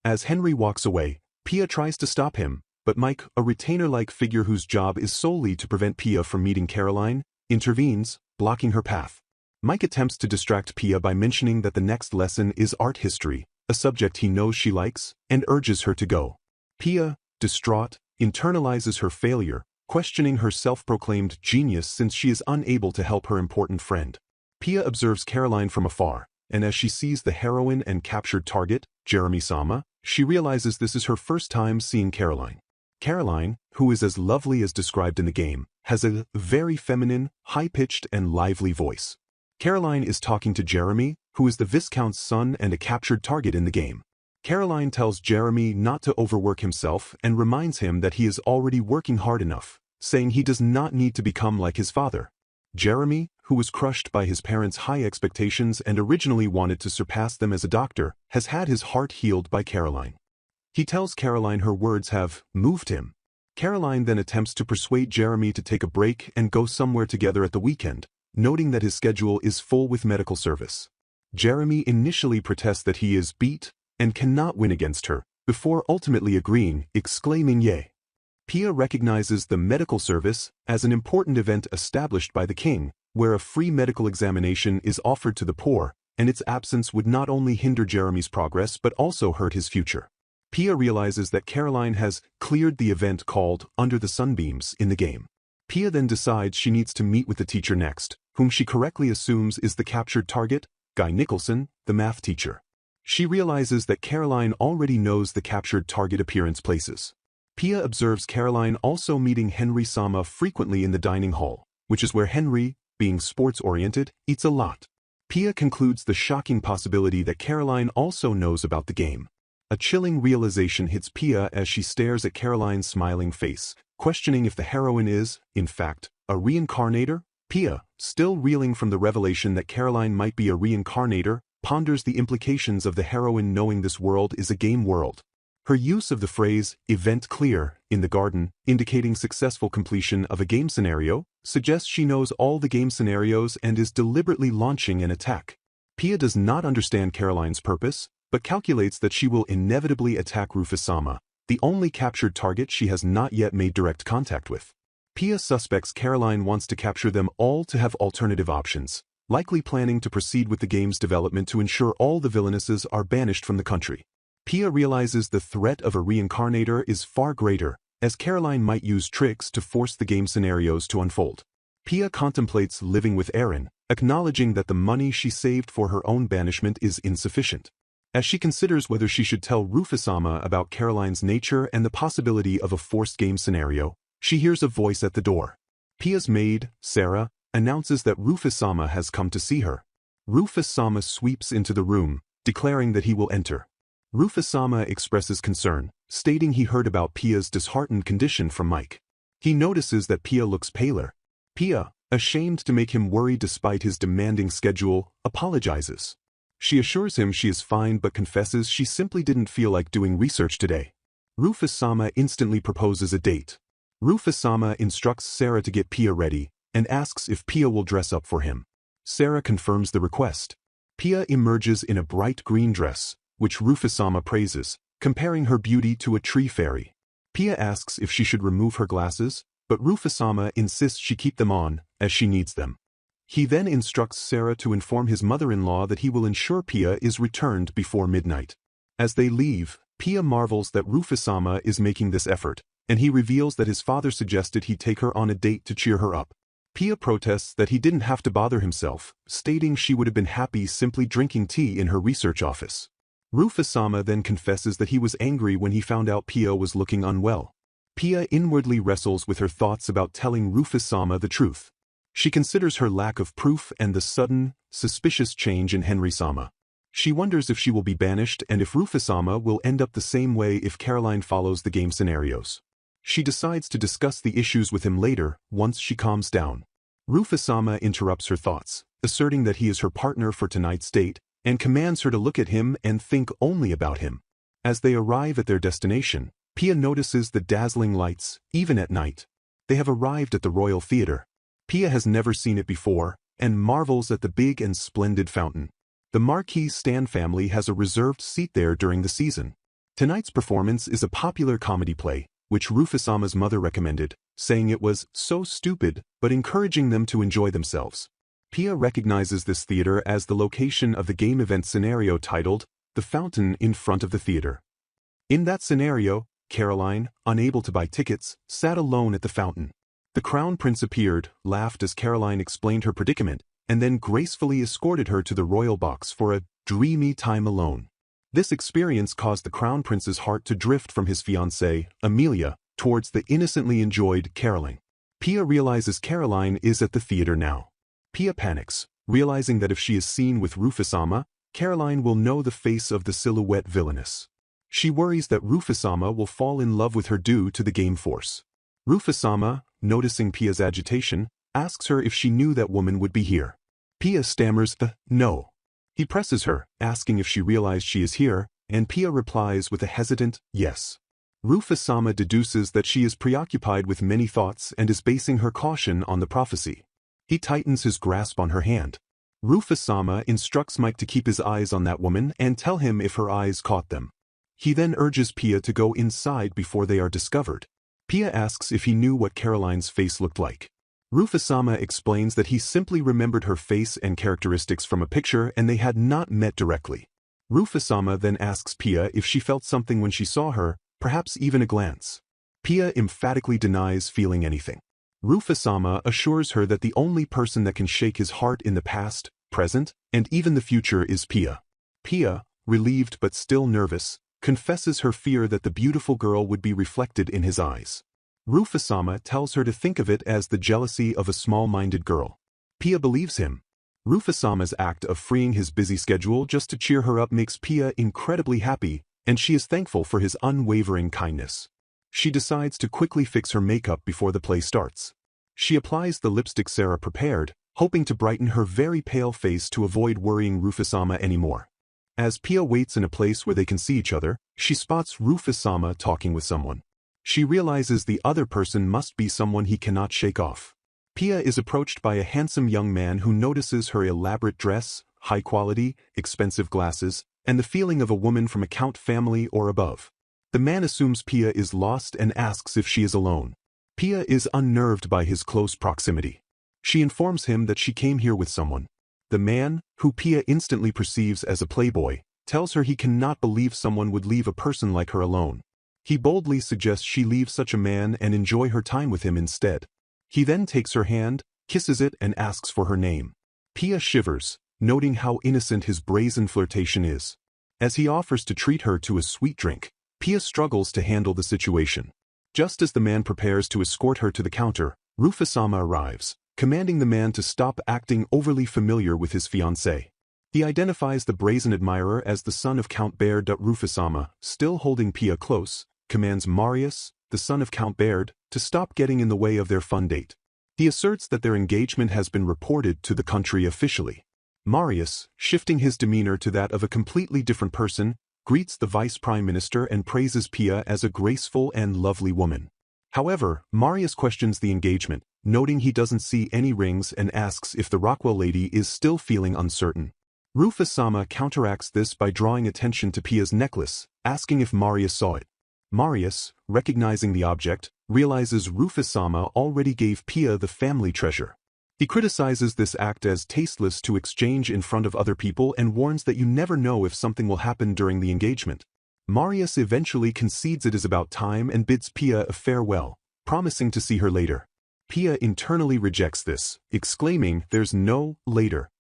As Henry walks away, Pia tries to stop him, but Mike, a retainer-like figure whose job is solely to prevent Pia from meeting Caroline, intervenes, blocking her path. Mike attempts to distract Pia by mentioning that the next lesson is art history, a subject he knows she likes, and urges her to go. Pia, distraught, internalizes her failure, questioning her self-proclaimed genius since she is unable to help her important friend. Pia observes Caroline from afar, and as she sees the heroine and captured target, Jeremy-sama, she realizes this is her first time seeing Caroline. Caroline, who is as lovely as described in the game, has a very feminine, high-pitched and lively voice. Caroline is talking to Jeremy, who is the Viscount's son and a captured target in the game. Caroline tells Jeremy not to overwork himself and reminds him that he is already working hard enough, saying he does not need to become like his father. Jeremy, who was crushed by his parents' high expectations and originally wanted to surpass them as a doctor, has had his heart healed by Caroline. He tells Caroline her words have moved him. Caroline then attempts to persuade Jeremy to take a break and go somewhere together at the weekend, noting that his schedule is full with medical service. Jeremy initially protests that he is beat and cannot win against her, before ultimately agreeing, exclaiming yay. Pia recognizes the medical service as an important event established by the king, where a free medical examination is offered to the poor, and its absence would not only hinder Jeremy's progress but also hurt his future. Pia realizes that Caroline has cleared the event called Under the Sunbeams in the game. Pia then decides she needs to meet with the teacher next, whom she correctly assumes is the captured target, Guy Nicholson, the math teacher. She realizes that Caroline already knows the captured target appearance places. Pia observes Caroline also meeting Henry-sama frequently in the dining hall, which is where Henry, being sports-oriented, eats a lot. Pia concludes the shocking possibility that Caroline also knows about the game. A chilling realization hits Pia as she stares at Caroline's smiling face, questioning if the heroine is, in fact, a reincarnator. Pia, still reeling from the revelation that Caroline might be a reincarnator, ponders the implications of the heroine knowing this world is a game world. Her use of the phrase, event clear, in the garden, indicating successful completion of a game scenario, suggests she knows all the game scenarios and is deliberately launching an attack. Pia does not understand Caroline's purpose, but calculates that she will inevitably attack Rufus-sama, the only captured target she has not yet made direct contact with. Pia suspects Caroline wants to capture them all to have alternative options, likely planning to proceed with the game's development to ensure all the villainesses are banished from the country. Pia realizes the threat of a reincarnator is far greater, as Caroline might use tricks to force the game scenarios to unfold. Pia contemplates living with Erin, acknowledging that the money she saved for her own banishment is insufficient. As she considers whether she should tell Rufus-sama about Caroline's nature and the possibility of a forced game scenario, she hears a voice at the door. Pia's maid, Sarah, announces that Rufus-sama has come to see her. Rufus-sama sweeps into the room, declaring that he will enter. Rufus-sama expresses concern, stating he heard about Pia's disheartened condition from Mike. He notices that Pia looks paler. Pia, ashamed to make him worry despite his demanding schedule, apologizes. She assures him she is fine but confesses she simply didn't feel like doing research today. Rufus-sama instantly proposes a date. Rufus-sama instructs Sarah to get Pia ready, and asks if Pia will dress up for him. Sarah confirms the request. Pia emerges in a bright green dress, which Rufus-sama praises, comparing her beauty to a tree fairy. Pia asks if she should remove her glasses, but Rufus-sama insists she keep them on, as she needs them. He then instructs Sarah to inform his mother-in-law that he will ensure Pia is returned before midnight. As they leave, Pia marvels that Rufusama is making this effort, and he reveals that his father suggested he take her on a date to cheer her up. Pia protests that he didn't have to bother himself, stating she would have been happy simply drinking tea in her research office. Rufusama then confesses that he was angry when he found out Pia was looking unwell. Pia inwardly wrestles with her thoughts about telling Rufusama the truth. She considers her lack of proof and the sudden, suspicious change in Henry-sama. She wonders if she will be banished and if Rufusama will end up the same way if Caroline follows the game scenarios. She decides to discuss the issues with him later, once she calms down. Rufusama interrupts her thoughts, asserting that he is her partner for tonight's date, and commands her to look at him and think only about him. As they arrive at their destination, Pia notices the dazzling lights, even at night. They have arrived at the Royal Theatre. Pia has never seen it before, and marvels at the big and splendid fountain. The Marquis Stan family has a reserved seat there during the season. Tonight's performance is a popular comedy play, which Rufusama's mother recommended, saying it was so stupid, but encouraging them to enjoy themselves. Pia recognizes this theater as the location of the game event scenario titled, The Fountain in Front of the Theater. In that scenario, Caroline, unable to buy tickets, sat alone at the fountain. The Crown Prince appeared, laughed as Caroline explained her predicament, and then gracefully escorted her to the royal box for a dreamy time alone. This experience caused the Crown Prince's heart to drift from his fiancée, Amelia, towards the innocently enjoyed Caroline. Pia realizes Caroline is at the theater now. Pia panics, realizing that if she is seen with Rufusama, Caroline will know the face of the silhouette Villainess. She worries that Rufusama will fall in love with her due to the game force. Rufusama, noticing Pia's agitation, asks her if she knew that woman would be here. Pia stammers the no. He presses her, asking if she realized she is here, and Pia replies with a hesitant yes. Rufusama deduces that she is preoccupied with many thoughts and is basing her caution on the prophecy. He tightens his grasp on her hand. Rufusama instructs Mike to keep his eyes on that woman and tell him if her eyes caught them. He then urges Pia to go inside before they are discovered. Pia asks if he knew what Caroline's face looked like. Rufusama explains that he simply remembered her face and characteristics from a picture and they had not met directly. Rufusama then asks Pia if she felt something when she saw her, perhaps even a glance. Pia emphatically denies feeling anything. Rufusama assures her that the only person that can shake his heart in the past, present, and even the future is Pia. Pia, relieved but still nervous, confesses her fear that the beautiful girl would be reflected in his eyes. Rufusama tells her to think of it as the jealousy of a small-minded girl. Pia believes him. Rufusama's act of freeing his busy schedule just to cheer her up makes Pia incredibly happy, and she is thankful for his unwavering kindness. She decides to quickly fix her makeup before the play starts. She applies the lipstick Sarah prepared, hoping to brighten her very pale face to avoid worrying Rufusama anymore. As Pia waits in a place where they can see each other, she spots Rufusama talking with someone. She realizes the other person must be someone he cannot shake off. Pia is approached by a handsome young man who notices her elaborate dress, high quality, expensive glasses, and the feeling of a woman from a count family or above. The man assumes Pia is lost and asks if she is alone. Pia is unnerved by his close proximity. She informs him that she came here with someone. The man, who Pia instantly perceives as a playboy, tells her he cannot believe someone would leave a person like her alone. He boldly suggests she leave such a man and enjoy her time with him instead. He then takes her hand, kisses it and asks for her name. Pia shivers, noting how innocent his brazen flirtation is. As he offers to treat her to a sweet drink, Pia struggles to handle the situation. Just as the man prepares to escort her to the counter, Rufusama arrives, commanding the man to stop acting overly familiar with his fiancée. He identifies the brazen admirer as the son of Count Baird. Rufusama, still holding Pia close, commands Marius, the son of Count Baird, to stop getting in the way of their fun date. He asserts that their engagement has been reported to the country officially. Marius, shifting his demeanor to that of a completely different person, greets the vice prime minister and praises Pia as a graceful and lovely woman. However, Marius questions the engagement, noting he doesn't see any rings and asks if the Rockwell lady is still feeling uncertain. Rufusama counteracts this by drawing attention to Pia's necklace, asking if Marius saw it. Marius, recognizing the object, realizes Rufusama already gave Pia the family treasure. He criticizes this act as tasteless to exchange in front of other people and warns that you never know if something will happen during the engagement. Marius eventually concedes it is about time and bids Pia a farewell, promising to see her later. Pia internally rejects this, exclaiming, "There's no later."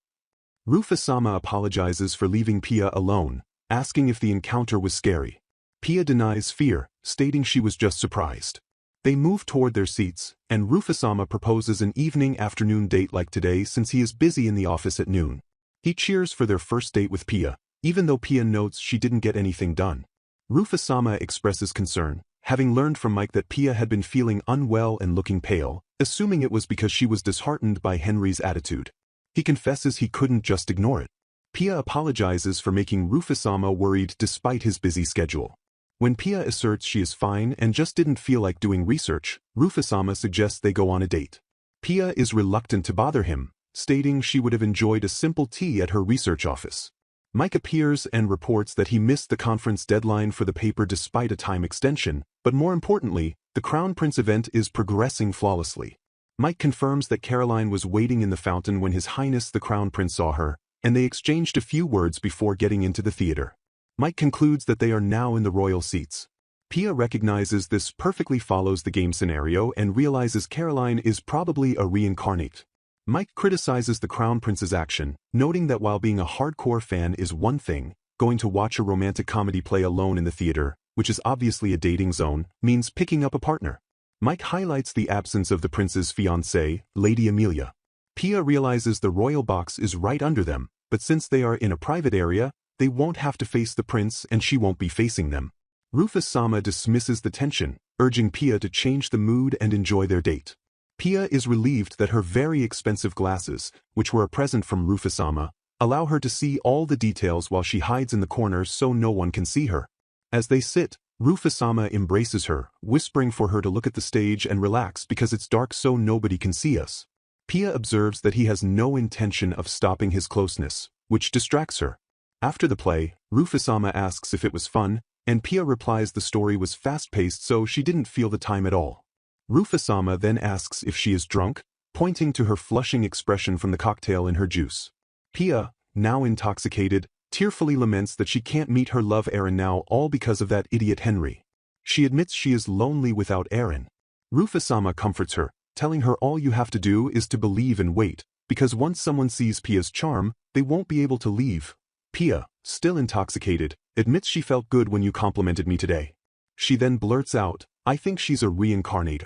Rufus-sama apologizes for leaving Pia alone, asking if the encounter was scary. Pia denies fear, stating she was just surprised. They move toward their seats, and Rufus-sama proposes an evening-afternoon date like today since he is busy in the office at noon. He cheers for their first date with Pia, even though Pia notes she didn't get anything done. Rufus-sama expresses concern, having learned from Mike that Pia had been feeling unwell and looking pale, assuming it was because she was disheartened by Henry's attitude. He confesses he couldn't just ignore it. Pia apologizes for making Rufus-sama worried despite his busy schedule. When Pia asserts she is fine and just didn't feel like doing research, Rufus-sama suggests they go on a date. Pia is reluctant to bother him, stating she would have enjoyed a simple tea at her research office. Mike appears and reports that he missed the conference deadline for the paper despite a time extension, but more importantly, the Crown Prince event is progressing flawlessly. Mike confirms that Caroline was waiting in the fountain when His Highness the Crown Prince saw her, and they exchanged a few words before getting into the theater. Mike concludes that they are now in the royal seats. Pia recognizes this perfectly follows the game scenario and realizes Caroline is probably a reincarnate. Mike criticizes the Crown Prince's action, noting that while being a hardcore fan is one thing, going to watch a romantic comedy play alone in the theater, which is obviously a dating zone, means picking up a partner. Mike highlights the absence of the prince's fiancée, Lady Amelia. Pia realizes the royal box is right under them, but since they are in a private area, they won't have to face the prince and she won't be facing them. Rufus-sama dismisses the tension, urging Pia to change the mood and enjoy their date. Pia is relieved that her very expensive glasses, which were a present from Rufus-sama, allow her to see all the details while she hides in the corner so no one can see her. As they sit, Rufus-sama embraces her, whispering for her to look at the stage and relax because it's dark so nobody can see us. Pia observes that he has no intention of stopping his closeness, which distracts her. After the play, Rufus-sama asks if it was fun, and Pia replies the story was fast-paced so she didn't feel the time at all. Rufus-sama then asks if she is drunk, pointing to her flushing expression from the cocktail in her juice. Pia, now intoxicated, tearfully laments that she can't meet her love Aaron now all because of that idiot Henry. She admits she is lonely without Aaron. Rufus-sama comforts her, telling her all you have to do is to believe and wait, because once someone sees Pia's charm, they won't be able to leave. Pia, still intoxicated, admits she felt good when you complimented me today. She then blurts out, "I think she's a reincarnate."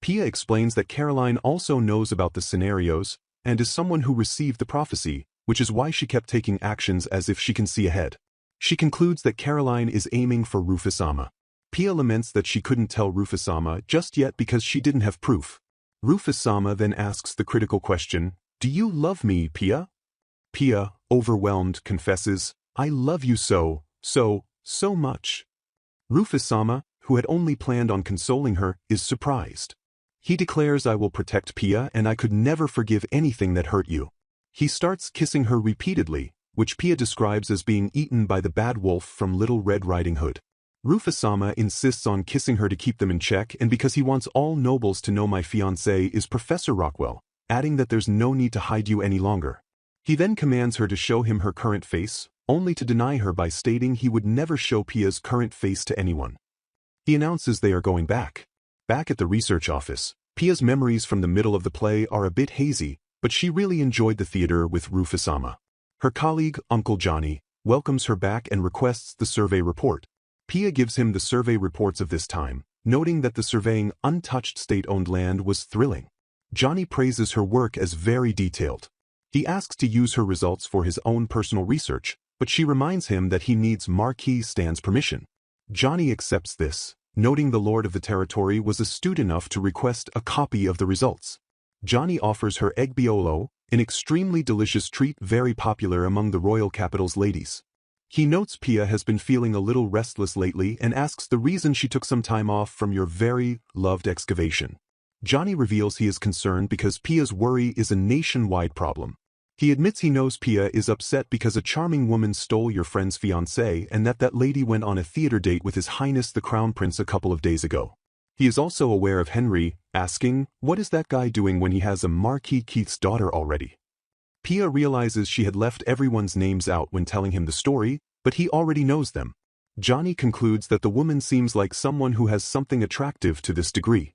Pia explains that Caroline also knows about the scenarios, and is someone who received the prophecy, which is why she kept taking actions as if she can see ahead. She concludes that Caroline is aiming for Rufus-sama. Pia laments that she couldn't tell Rufus-sama just yet because she didn't have proof. Rufus-sama then asks the critical question, "Do you love me, Pia?" Pia, overwhelmed, confesses, "I love you so much." Rufus-sama, who had only planned on consoling her, is surprised. He declares, "I will protect Pia and I could never forgive anything that hurt you." He starts kissing her repeatedly, which Pia describes as being eaten by the bad wolf from Little Red Riding Hood. Rufus-sama insists on kissing her to keep them in check and because he wants all nobles to know my fiancé is Professor Rockwell, adding that there's no need to hide you any longer. He then commands her to show him her current face, only to deny her by stating he would never show Pia's current face to anyone. He announces they are going back. Back at the research office, Pia's memories from the middle of the play are a bit hazy, but she really enjoyed the theater with Rufus-sama. Her colleague, Uncle Johnny, welcomes her back and requests the survey report. Pia gives him the survey reports of this time, noting that the surveying untouched state-owned land was thrilling. Johnny praises her work as very detailed. He asks to use her results for his own personal research, but she reminds him that he needs Marquis Stan's permission. Johnny accepts this, noting the lord of the territory was astute enough to request a copy of the results. Johnny offers her egg biolo, an extremely delicious treat very popular among the royal capital's ladies. He notes Pia has been feeling a little restless lately and asks the reason she took some time off from your very loved excavation. Johnny reveals he is concerned because Pia's worry is a nationwide problem. He admits he knows Pia is upset because a charming woman stole your friend's fiancé and that lady went on a theater date with His Highness the Crown Prince a couple of days ago. He is also aware of Henry, asking, what is that guy doing when he has a Marquis Keith's daughter already? Pia realizes she had left everyone's names out when telling him the story, but he already knows them. Johnny concludes that the woman seems like someone who has something attractive to this degree.